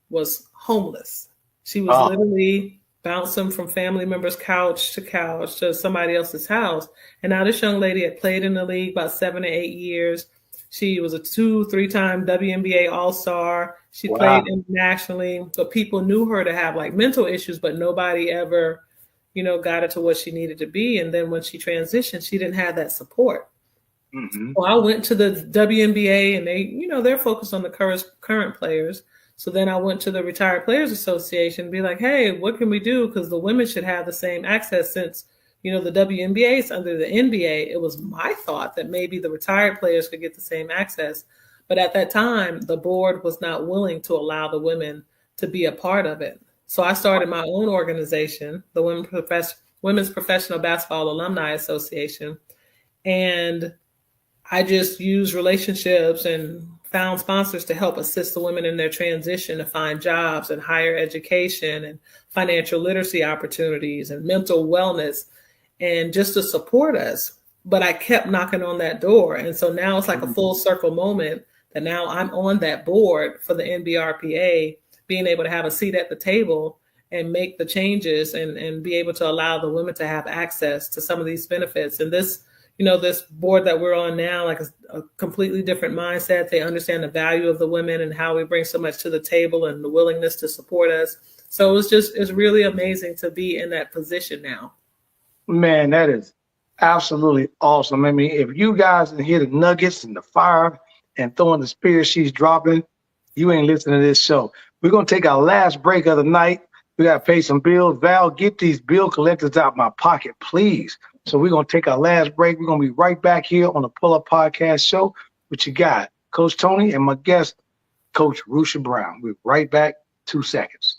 was homeless. She was literally bouncing from family members' couch to somebody else's house. And now this young lady had played in the league about 7 to 8 years. She was a 2-3-time WNBA All-Star. She played internationally, but people knew her to have like mental issues, but nobody ever, got her to what she needed to be. And then when she transitioned, she didn't have that support. Mm-hmm. So I went to the WNBA, and they, they're focused on the current players. So then I went to the Retired Players Association and be like, hey, what can we do? Because the women should have the same access, since, the WNBA is under the NBA. It was my thought that maybe the retired players could get the same access. But at that time, the board was not willing to allow the women to be a part of it. So I started my own organization, the Women's Professional Basketball Alumni Association. And I just used relationships and found sponsors to help assist the women in their transition to find jobs and higher education and financial literacy opportunities and mental wellness, and just to support us. But I kept knocking on that door. And so now it's like a full circle moment that now I'm on that board for the NBRPA, being able to have a seat at the table and make the changes and be able to allow the women to have access to some of these benefits. And this, this board that we're on now, like a completely different mindset. They understand the value of the women and how we bring so much to the table and the willingness to support us. So it's really amazing to be in that position now. Man, that is absolutely awesome. I mean, if you guys can hear the nuggets and the fire and throwing the spear she's dropping, you ain't listening to this show. We're going to take our last break of the night. We got to pay some bills. Val, get these bill collectors out my pocket, please. So we're going to take our last break. We're going to be right back here on the Pull Up Podcast Show with your guy, Coach Tony, and my guest, Coach Rusha Brown. We're right back. 2 seconds.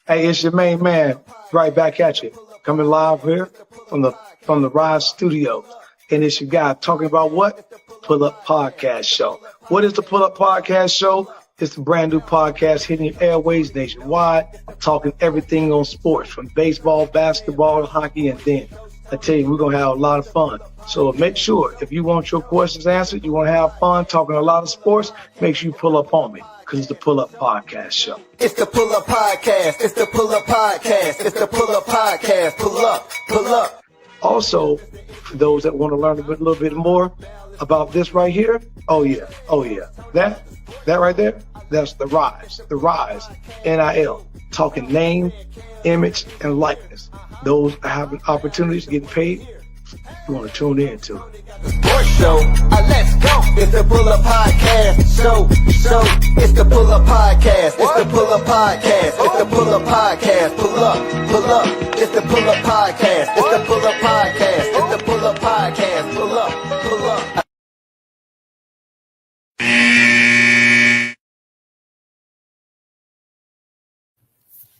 Hey, it's your main man, right back at you, coming live here from the Rise Studios. And it's your guy talking about what? Pull Up Podcast Show. What is the Pull Up Podcast Show? It's a brand new podcast hitting your airways nationwide, talking everything on sports, from baseball, basketball, hockey, and then I tell you, we're going to have a lot of fun. So make sure, if you want your questions answered, you want to have fun talking a lot of sports, make sure you pull up on me, because it's the Pull Up Podcast Show. It's the Pull Up Podcast. It's the Pull Up Podcast. It's the Pull Up Podcast. Pull up, pull up. Also, for those that want to learn a little bit more about this right here, oh yeah, that right there, that's the Rise, NIL, talking name, image, and likeness. Those having opportunities, getting paid, you want to tune in to it. Sports show, let's go. It's the Pull Up Podcast show. It's the Pull Up Podcast. It's the Pull Up Podcast. It's the Pull Up Podcast. Pull up. It's the Pull Up Podcast. It's the Pull Up Podcast. It's the Pull Up Podcast. Pull up.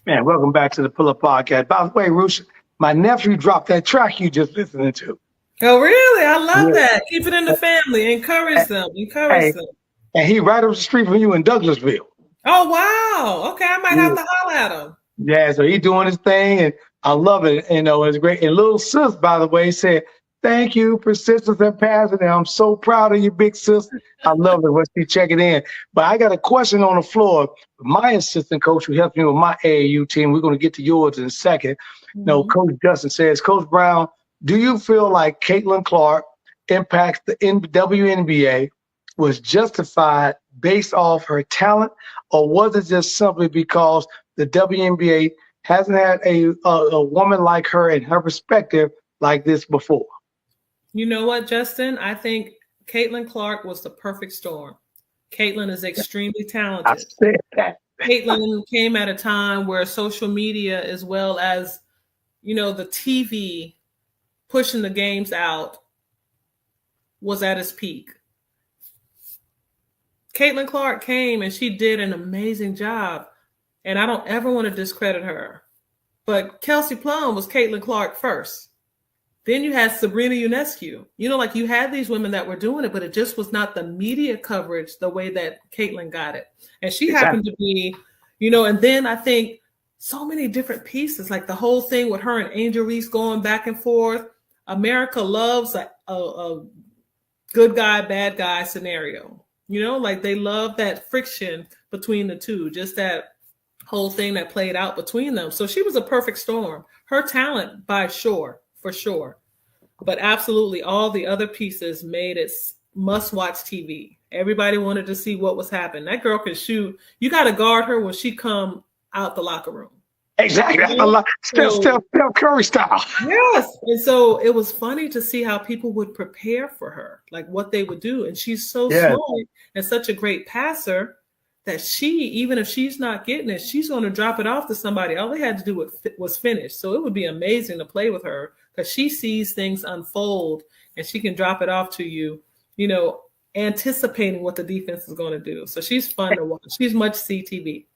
Man, welcome back to the Pull Up Podcast. By the way, Rusha, my nephew dropped that track you just listening to. Oh, really? I love that. Keep it in the family. Encourage them. Them. And he right up the street from you in Douglasville. Oh, wow. Okay, I might have to holler at him. Yeah, so he doing his thing, and I love it. It's great. And little sis, by the way, said, thank you, persistence and passion. And I'm so proud of you, big sis. I love it when she checking in. But I got a question on the floor. My assistant coach who helps me with my AAU team, we're going to get to yours in a second. No, Coach Justin says, Coach Brown, do you feel like Caitlin Clark impacts the WNBA was justified based off her talent, or was it just simply because the WNBA hasn't had a woman like her in her perspective like this before? You know what, Justin? I think Caitlin Clark was the perfect storm. Caitlin is extremely talented. I said that. Caitlin came at a time where social media, as well as, the TV pushing the games out, was at its peak. Caitlin Clark came and she did an amazing job. And I don't ever want to discredit her. But Kelsey Plum was Caitlin Clark first. Then you had Sabrina Ionescu. You had these women that were doing it, but it just was not the media coverage the way that Caitlin got it. And she happened to be, and then I think so many different pieces, like the whole thing with her and Angel Reese going back and forth. America loves a good guy, bad guy scenario. They love that friction between the two, just that whole thing that played out between them. So she was a perfect storm. Her talent for sure. But absolutely all the other pieces made it must-watch TV. Everybody wanted to see what was happening. That girl can shoot. You got to guard her when she come out the locker room. Exactly. Steph Curry style. Yes. And so it was funny to see how people would prepare for her, like what they would do. And she's so smart and such a great passer that even if she's not getting it, she's going to drop it off to somebody. All they had to do was finish. So it would be amazing to play with her because she sees things unfold and she can drop it off to you, anticipating what the defense is going to do. So she's fun to watch. She's much CTV.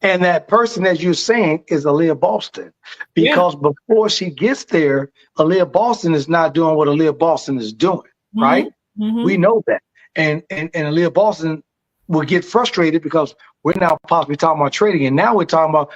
And that person that you're saying is Aaliyah Boston. Because before she gets there, Aaliyah Boston is not doing what Aaliyah Boston is doing, right? We know that. And Aaliyah Boston will get frustrated because we're now possibly talking about trading. And now we're talking about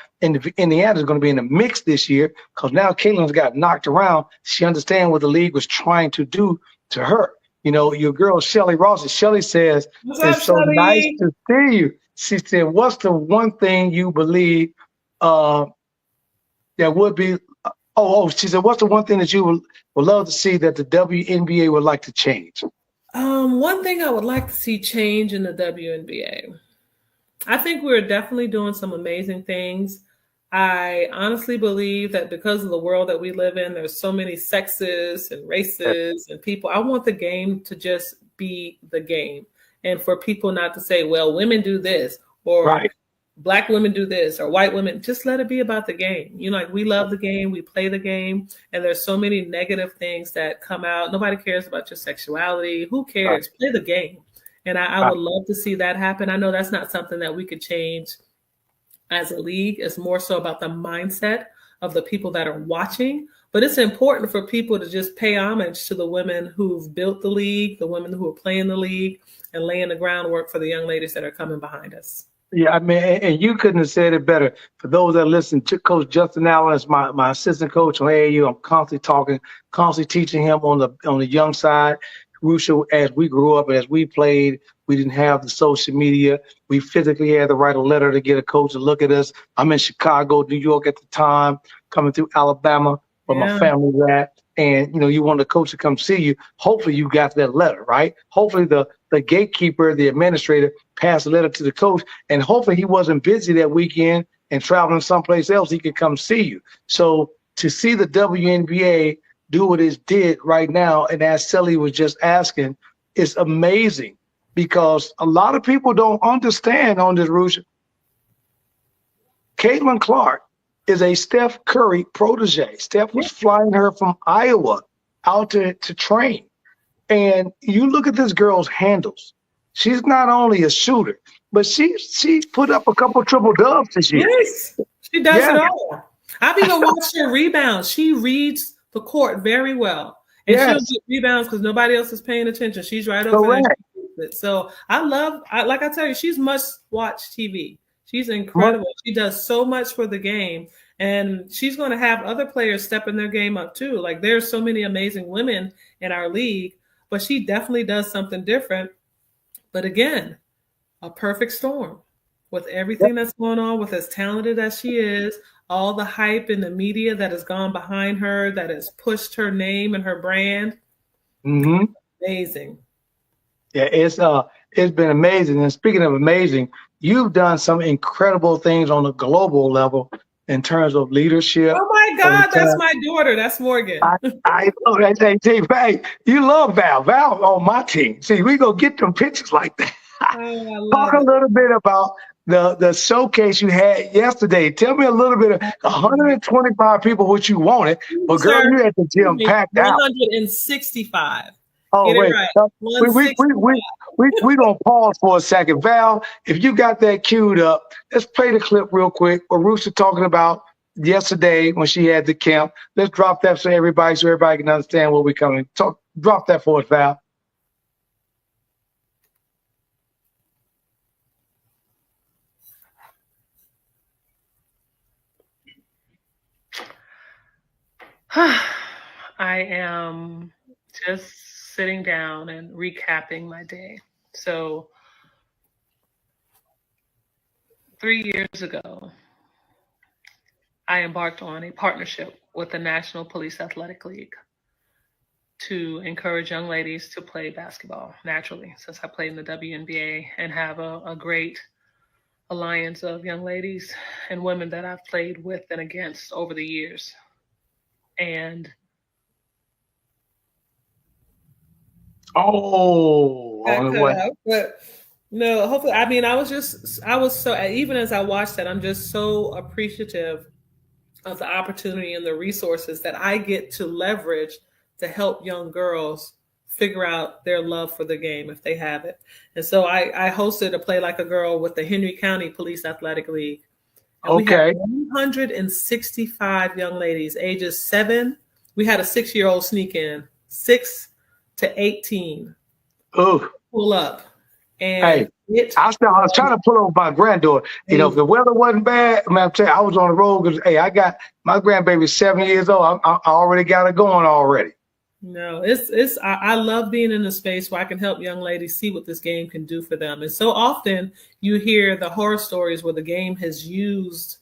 Indiana's going to be in the mix this year because now Caitlin's got knocked around. She understands what the league was trying to do to her. You know, your girl, Shelly Ross, Shelly says, it's so nice to see you. She said, what's the one thing you believe that would be, she said, what's the one thing that you would love to see that the WNBA would like to change? One thing I would like to see change in the WNBA. I think we're definitely doing some amazing things. I honestly believe that because of the world that we live in, there's so many sexes and races and people. I want the game to just be the game. And for people not to say, well, women do this or Black women do this or white women, just let it be about the game. You know, like we love the game, we play the game, and there's so many negative things that come out. Nobody cares about your sexuality. Who cares? Play the game. And I would love to see that happen. I know that's not something that we could change as a league. It's more so about the mindset of the people that are watching. But it's important for people to just pay homage to the women who've built the league, the women who are playing the league, and laying the groundwork for the young ladies that are coming behind us. Yeah, I mean, and you couldn't have said it better. For those that listen to Coach Justin Allen is my assistant coach on AAU. I'm constantly talking, constantly teaching him on the young side. Crucial as we grew up, as we played, we didn't have the social media. We physically had to write a letter to get a coach to look at us. I'm in Chicago, New York at the time, coming through Alabama where my family was at. And, you know, you want the coach to come see you. Hopefully you got that letter, right? Hopefully the gatekeeper, the administrator passed the letter to the coach. And hopefully he wasn't busy that weekend and traveling someplace else. He could come see you. So to see the WNBA do what it did right now, and as Sally was just asking, it's amazing because a lot of people don't understand on this, Rusha. Caitlin Clark is a Steph Curry protege. Steph was flying her from Iowa out to train. And you look at this girl's handles. She's not only a shooter, but she put up a couple triple dubs this year. Yes, she does it all. I've even watched her rebounds. She reads the court very well. And she'll get rebounds because nobody else is paying attention. She's right over there. So like I tell you, she's must-watch TV. She's incredible. She does so much for the game. And she's going to have other players stepping their game up too. Like there's so many amazing women in our league, but she definitely does something different. But again, a perfect storm with everything that's going on, with as talented as she is, all the hype in the media that has gone behind her, that has pushed her name and her brand. Amazing. Yeah, it's been amazing. And speaking of amazing, you've done some incredible things on a global level in terms of leadership. Oh my God, that's my daughter. That's Morgan. I know that. You love Val. Val on my team. See, we go get them pictures like that. Talk a little bit about the showcase you had yesterday. Tell me a little bit of 125 people, what you wanted, but girl, you had the gym packed out. 165. Oh, wait. We gonna pause for a second. Val, if you got that queued up, let's play the clip real quick. What Ruth was talking about yesterday when she had the camp. Let's drop that so everybody can understand what we're coming. Drop that for us, Val. I am just sitting down and recapping my day. So 3 years ago, I embarked on a partnership with the National Police Athletic League to encourage young ladies to play basketball naturally, since I played in the WNBA and have a great alliance of young ladies and women that I've played with and against over the years. And but no, hopefully, I mean, I was so, even as I watched that, I'm just so appreciative of the opportunity and the resources that I get to leverage to help young girls figure out their love for the game if they have it. And so I hosted a Play Like a Girl with the Henry County Police Athletic League. And we had 165 young ladies, ages 7. We had a 6-year-old sneak in, 6 to 18. Oh, pull up. Hey, And I was trying to pull over my granddaughter. You know, if the weather wasn't bad, I mean, I'm telling you, I was on the road because, hey, I got my grandbaby's 7 years old. I already got it going already. No, I love being in a space where I can help young ladies see what this game can do for them. And so often you hear the horror stories where the game has used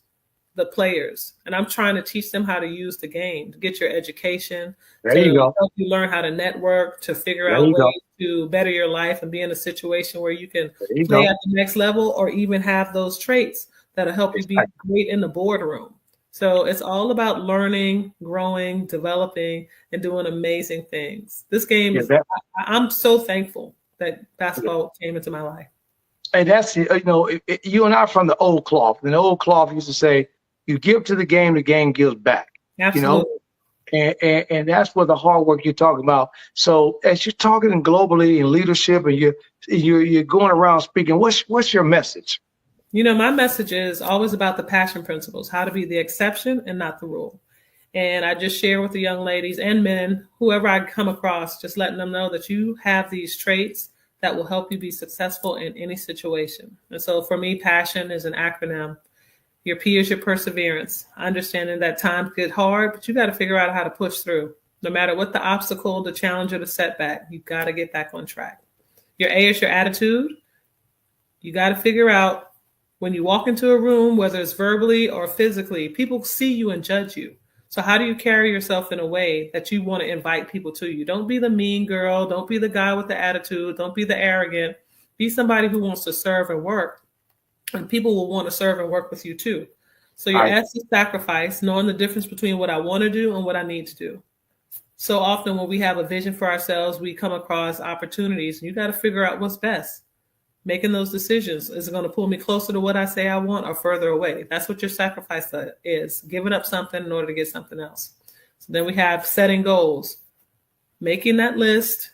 the players, and I'm trying to teach them how to use the game to get your education, There you go. help you learn how to network, to figure out ways to better your life and be in a situation where you can play at the next level, or even have those traits that'll help you be great in the boardroom. So it's all about learning, growing, developing, and doing amazing things. This game is, I'm so thankful that basketball came into my life. And that's, you know, you and I are from the old cloth. And the old cloth used to say, you give to the game gives back. Absolutely. You know, and that's what the hard work you're talking about. So as you're talking globally in leadership, and you're going around speaking, what's your message? You know, my message is always about the passion principles, how to be the exception and not the rule. And I just share with the young ladies and men, whoever I come across, just letting them know that you have these traits that will help you be successful in any situation. And so for me, passion is an acronym. Your P is your perseverance, understanding that times get hard, but you got to figure out how to push through. No matter what the obstacle, the challenge, or the setback, you got to get back on track. Your A is your attitude. You got to figure out when you walk into a room, whether it's verbally or physically, people see you and judge you. So how do you carry yourself in a way that you want to invite people to you? Don't be the mean girl. Don't be the guy with the attitude. Don't be the arrogant. Be somebody who wants to serve and work. And people will want to serve and work with you too. So your S is sacrifice, knowing the difference between what I want to do and what I need to do. So often when we have a vision for ourselves, we come across opportunities, and you got to figure out what's best. Making those decisions. Is it going to pull me closer to what I say I want or further away? That's what your sacrifice is, giving up something in order to get something else. So then we have setting goals, making that list,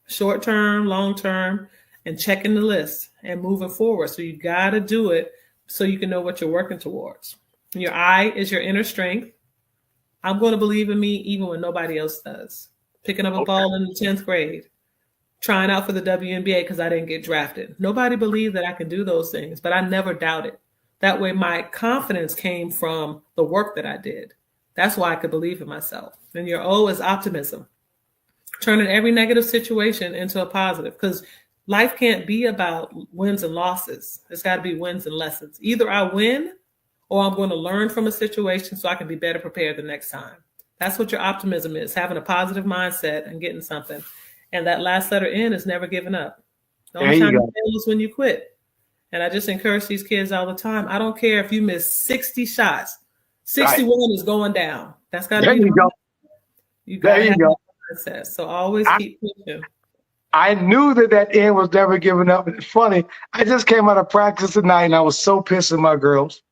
short term, long term, and checking the list and moving forward. So you got to do it so you can know what you're working towards. Your I is your inner strength. I'm going to believe in me even when nobody else does. Picking up a ball in the 10th grade, trying out for the WNBA because I didn't get drafted. Nobody believed that I could do those things, but I never doubted. That way my confidence came from the work that I did. That's why I could believe in myself. And your O is optimism. Turning every negative situation into a positive, because life can't be about wins and losses. It's got to be wins and lessons. Either I win or I'm going to learn from a situation so I can be better prepared the next time. That's what your optimism is, having a positive mindset and getting something. And that last letter N is never giving up. The only time you fail is when you quit. And I just encourage these kids all the time. I don't care if you miss 60 shots. 61 is going down. That's got to be the mindset. You got to have that mindset. So always keep pushing. I knew that N was never giving up. It's funny. I just came out of practice tonight, and I was so pissed at my girls.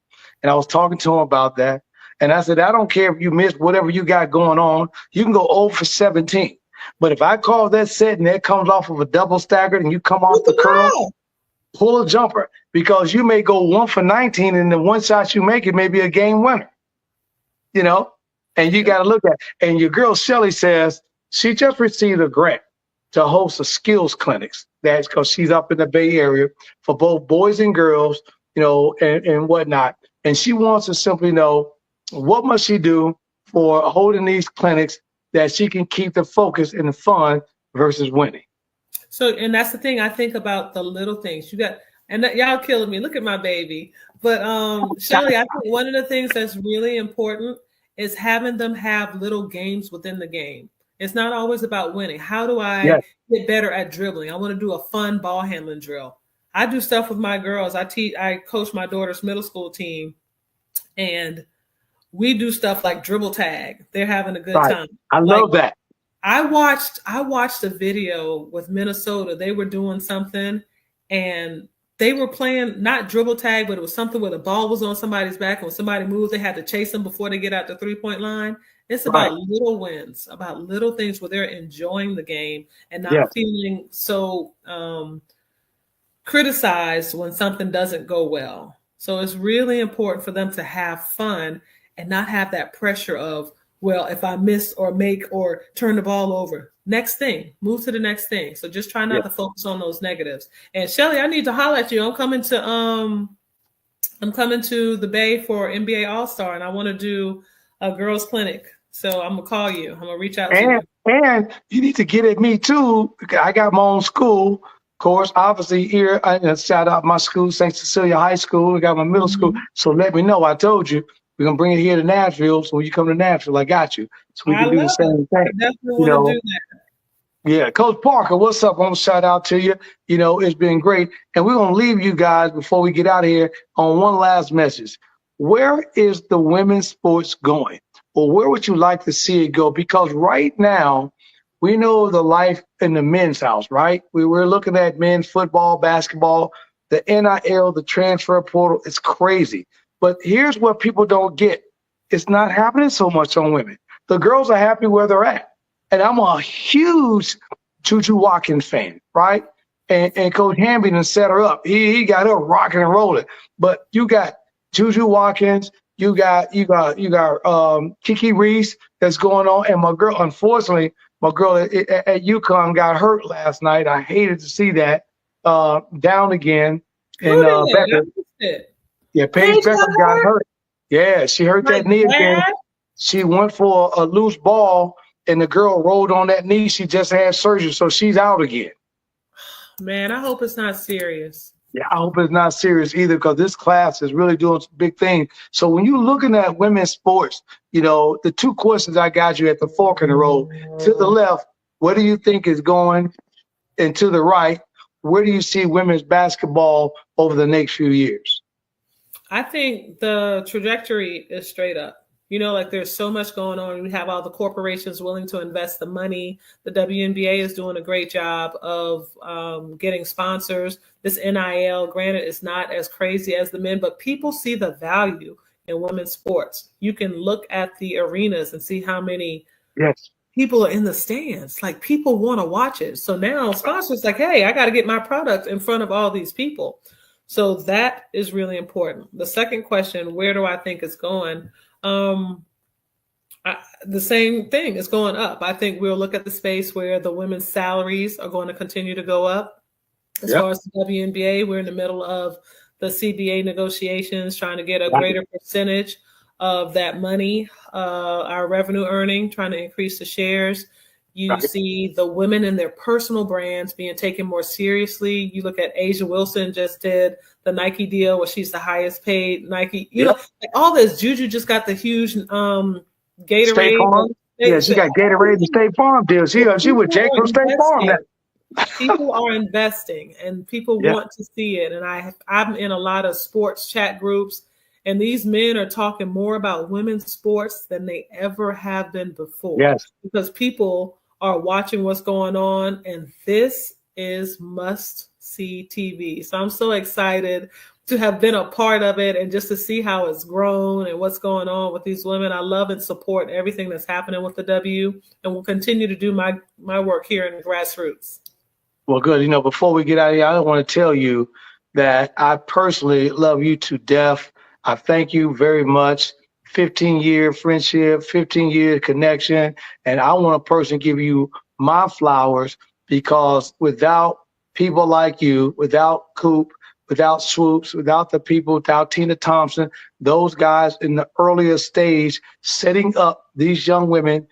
And I was talking to them about that. And I said, I don't care if you miss whatever you got going on. You can go 0 for 17. But if I call that set and that comes off of a double staggered and you come off the curl, pull a jumper, because you may go 1 for 19 and the one shot you make, it may be a game winner, you know, and you got to look at. And your girl Shelly says she just received a grant to host a skills clinics. That's because she's up in the Bay Area for both boys and girls, you know, and whatnot. And she wants to simply know, what must she do for holding these clinics that she can keep the focus and the fun versus winning? So, and that's the thing, I think about the little things you got, and y'all killing me. Look at my baby. But Shelly, I think one of the things that's really important is having them have little games within the game. It's not always about winning. How do I get better at dribbling? I want to do a fun ball handling drill. I do stuff with my girls. I coach my daughter's middle school team, and we do stuff like dribble tag. They're having a good time. I love that. I watched a video with Minnesota. They were doing something, and they were playing not dribble tag, but it was something where the ball was on somebody's back, and when somebody moved, they had to chase them before they get out the 3-point line. It's about little wins, about little things where they're enjoying the game and not feeling so criticized when something doesn't go well. So it's really important for them to have fun and not have that pressure of, well, if I miss or make or turn the ball over, next thing, move to the next thing. So just try not to focus on those negatives. And Shelly, I need to holler at you. I'm coming to the Bay for NBA All-Star, and I want to do a girls clinic. So I'm gonna call you. I'm gonna reach out to you. And you need to get at me too, because I got my own school. Of course, obviously here, I shout out my school, St. Cecilia High School. We got my middle school. So let me know. I told you we're gonna bring it here to Nashville. So when you come to Nashville, I got you. So we can do the same thing. I definitely want to do that. Yeah, Coach Parker, what's up? I want to shout out to you. You know, it's been great. And we're going to leave you guys before we get out of here on one last message. Where is the women's sports going? Or where would you like to see it go? Because right now, we know the life in the men's house, right? We're looking at men's football, basketball, the NIL, the transfer portal. It's crazy. But here's what people don't get. It's not happening so much on women. The girls are happy where they're at. And I'm a huge Juju Watkins fan, right? And Coach Hamby done set her up. He got her rocking and rolling. But you got Juju Watkins, you got Kiki Reese that's going on. And my girl, unfortunately, my girl at UConn got hurt last night. I hated to see that. Down again. And Becker. Yeah, Paige Becker got hurt. Yeah, she hurt that knee again. She went for a loose ball. And the girl rolled on that knee. She just had surgery, so she's out again. Man, I hope it's not serious. Yeah, I hope it's not serious either, because this class is really doing some big things. So when you're looking at women's sports, you know, the two questions I got you at the fork in the road. To the left, what do you think is going? And to the right, where do you see women's basketball over the next few years? I think the trajectory is straight up. You know, like there's so much going on. We have all the corporations willing to invest the money. The WNBA is doing a great job of getting sponsors. This NIL, granted, is not as crazy as the men, but people see the value in women's sports. You can look at the arenas and see how many people are in the stands. Like people want to watch it. So now sponsors like, hey, I got to get my product in front of all these people. So that is really important. The second question, where do I think it's going? The same thing is going up. I think we'll look at the space where the women's salaries are going to continue to go up. As far as the WNBA, we're in the middle of the CBA negotiations, trying to get a greater percentage of that money, our revenue earning, trying to increase the shares. You see the women and their personal brands being taken more seriously. You look at Asia Wilson just did the Nike deal where she's the highest paid Nike. You know, like all this. Juju just got the huge Gatorade. Yeah, she got Gatorade and State Farm deals. She with Jake from State Farm. People are investing and people want to see it. And I'm in a lot of sports chat groups, and these men are talking more about women's sports than they ever have been before. Yes. Because people are watching what's going on, and this is must-see TV. So I'm so excited to have been a part of it and just to see how it's grown and what's going on with these women. I love and support everything that's happening with the W, and will continue to do my work here in the grassroots. Well, good. You know, before we get out of here, I want to tell you that I personally love you to death. I thank you very much. 15-year friendship, 15-year connection. And I want to personally give you my flowers, because without people like you, without Coop, without Swoops, without the people, without Tina Thompson, those guys in the earlier stage setting up these young women,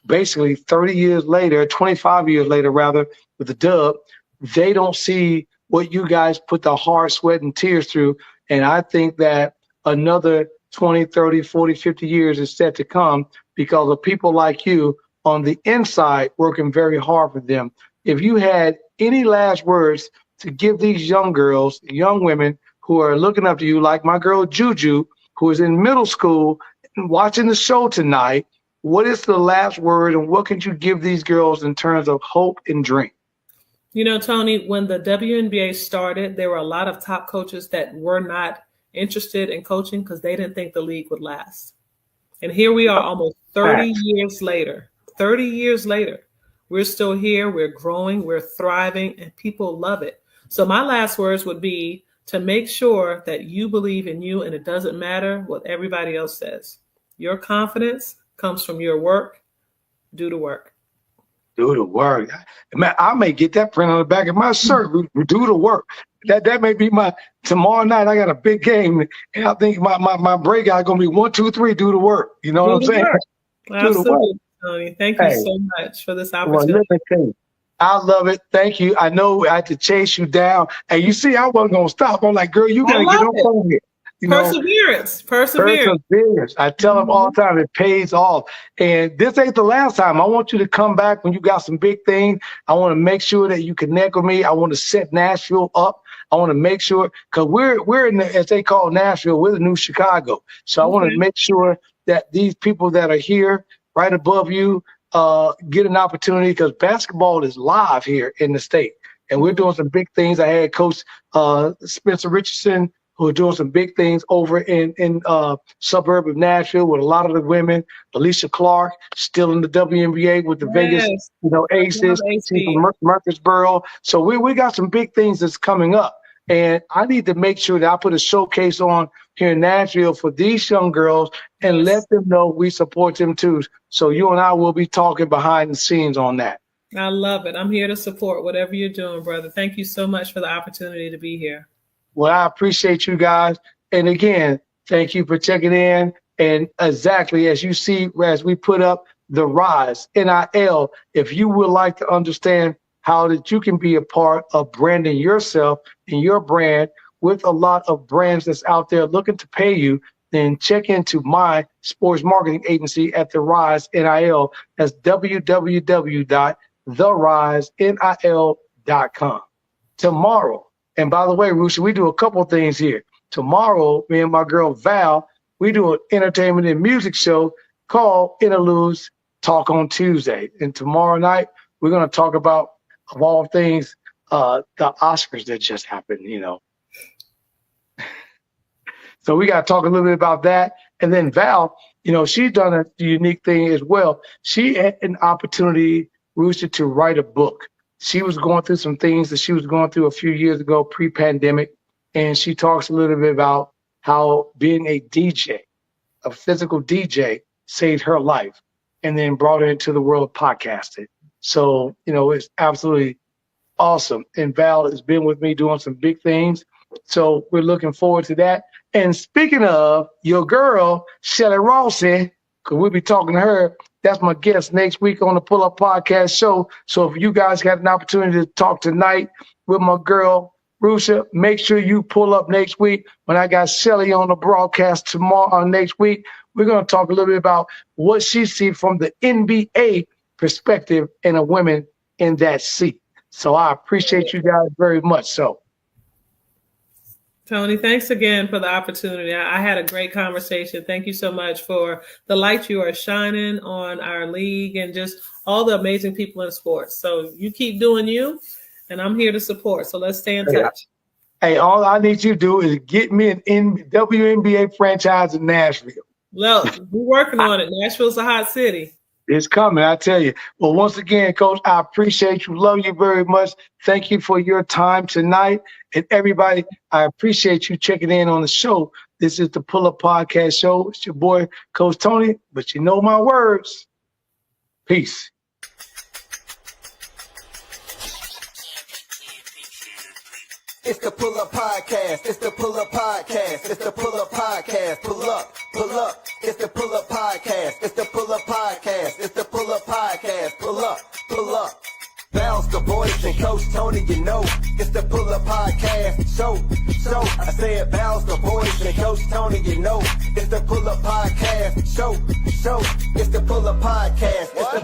basically 30 years later, 25 years later, rather, with the Dub, they don't see what you guys put the hard sweat and tears through. And I think that another 20, 30, 40, 50 years is set to come because of people like you on the inside working very hard for them. If you had any last words to give these young girls, young women who are looking up to you, like my girl Juju, who is in middle school and watching the show tonight, what is the last word and what can you give these girls in terms of hope and dream? You know, Tony, when the WNBA started, there were a lot of top coaches that were not interested in coaching because they didn't think the league would last. And here we are almost 30 years later. 30 years later, we're still here, we're growing, we're thriving, and people love it. So my last words would be to make sure that you believe in you and it doesn't matter what everybody else says. Your confidence comes from your work. Do the work. Do the work. Man, I may get that print on the back of my shirt. Do the work. That may be my tomorrow night. I got a big game, and I think my breakout gonna be 1, 2, 3. Do the work. You know what I'm saying? Absolutely, Tony. Thank you so much for this opportunity. Well, let me tell you, I love it. Thank you. I know I had to chase you down, and you see, I wasn't gonna stop. I'm like, girl, you gotta get on here. Perseverance. I tell them all the time, it pays off. And this ain't the last time. I want you to come back when you got some big things. I want to make sure that you connect with me. I want to set Nashville up. I want to make sure, because we're in the, as they call Nashville, we're the new Chicago. So I want to make sure that these people that are here right above you get an opportunity, because basketball is live here in the state. And we're doing some big things. I had Coach Spencer Richardson, who are doing some big things over in suburb of Nashville with a lot of the women. Alicia Clark still in the WNBA with the Vegas, Aces. She's from Murfreesboro. So we got some big things that's coming up. And I need to make sure that I put a showcase on here in Nashville for these young girls and let them know we support them too. So you and I will be talking behind the scenes on that. I love it. I'm here to support whatever you're doing, brother. Thank you so much for the opportunity to be here. Well, I appreciate you guys. And again, thank you for checking in. And exactly as you see, as we put up the Rise, NIL, if you would like to understand how that you can be a part of branding yourself and your brand with a lot of brands that's out there looking to pay you, then check into my sports marketing agency at the Rise NIL. That's www.therisenil.com. Tomorrow, and by the way, Rusha, we do a couple of things here. Tomorrow, me and my girl Val, we do an entertainment and music show called Interludes Talk on Tuesday. And tomorrow night, we're going to talk about, of all things, the Oscars that just happened, So we got to talk a little bit about that. And then Val, she's done a unique thing as well. She had an opportunity, Rusha, to write a book. She was going through some things that she was going through a few years ago, pre-pandemic, and she talks a little bit about how being a DJ, a physical DJ, saved her life and then brought her into the world of podcasting. So, it's absolutely awesome. And Val has been with me doing some big things. So we're looking forward to that. And speaking of your girl, Shelly Rawson, because we'll be talking to her. That's my guest next week on the Pull Up Podcast show. So if you guys got an opportunity to talk tonight with my girl, Rusha, make sure you pull up next week when I got Shelly on the broadcast tomorrow next week. We're going to talk a little bit about what she sees from the NBA perspective and the women in that seat. So I appreciate you guys very much. So, Tony, thanks again for the opportunity. I had a great conversation. Thank you so much for the light you are shining on our league and just all the amazing people in sports. So you keep doing you, and I'm here to support. So let's stay in touch. Hey, all I need you to do is get me an WNBA franchise in Nashville. Well, we're working on it. Nashville's a hot city. It's coming, I tell you. Well, once again, Coach, I appreciate you. Love you very much. Thank you for your time tonight. And everybody, I appreciate you checking in on the show. This is the Pull Up Podcast show. It's your boy, Coach Tony, but you know my words. Peace. It's the Pull Up Podcast. It's the Pull Up Podcast. It's the Pull Up Podcast. Pull up, pull up. It's the Pull Up Podcast. It's the Pull Up Podcast. It's the Pull Up Podcast. Pull up, pull up. Bounce the voice and Coach Tony, it's the Pull Up Podcast. So, I said bounce the voice and Coach Tony, it's the Pull Up Podcast. So, it's the Pull Up Podcast. It's the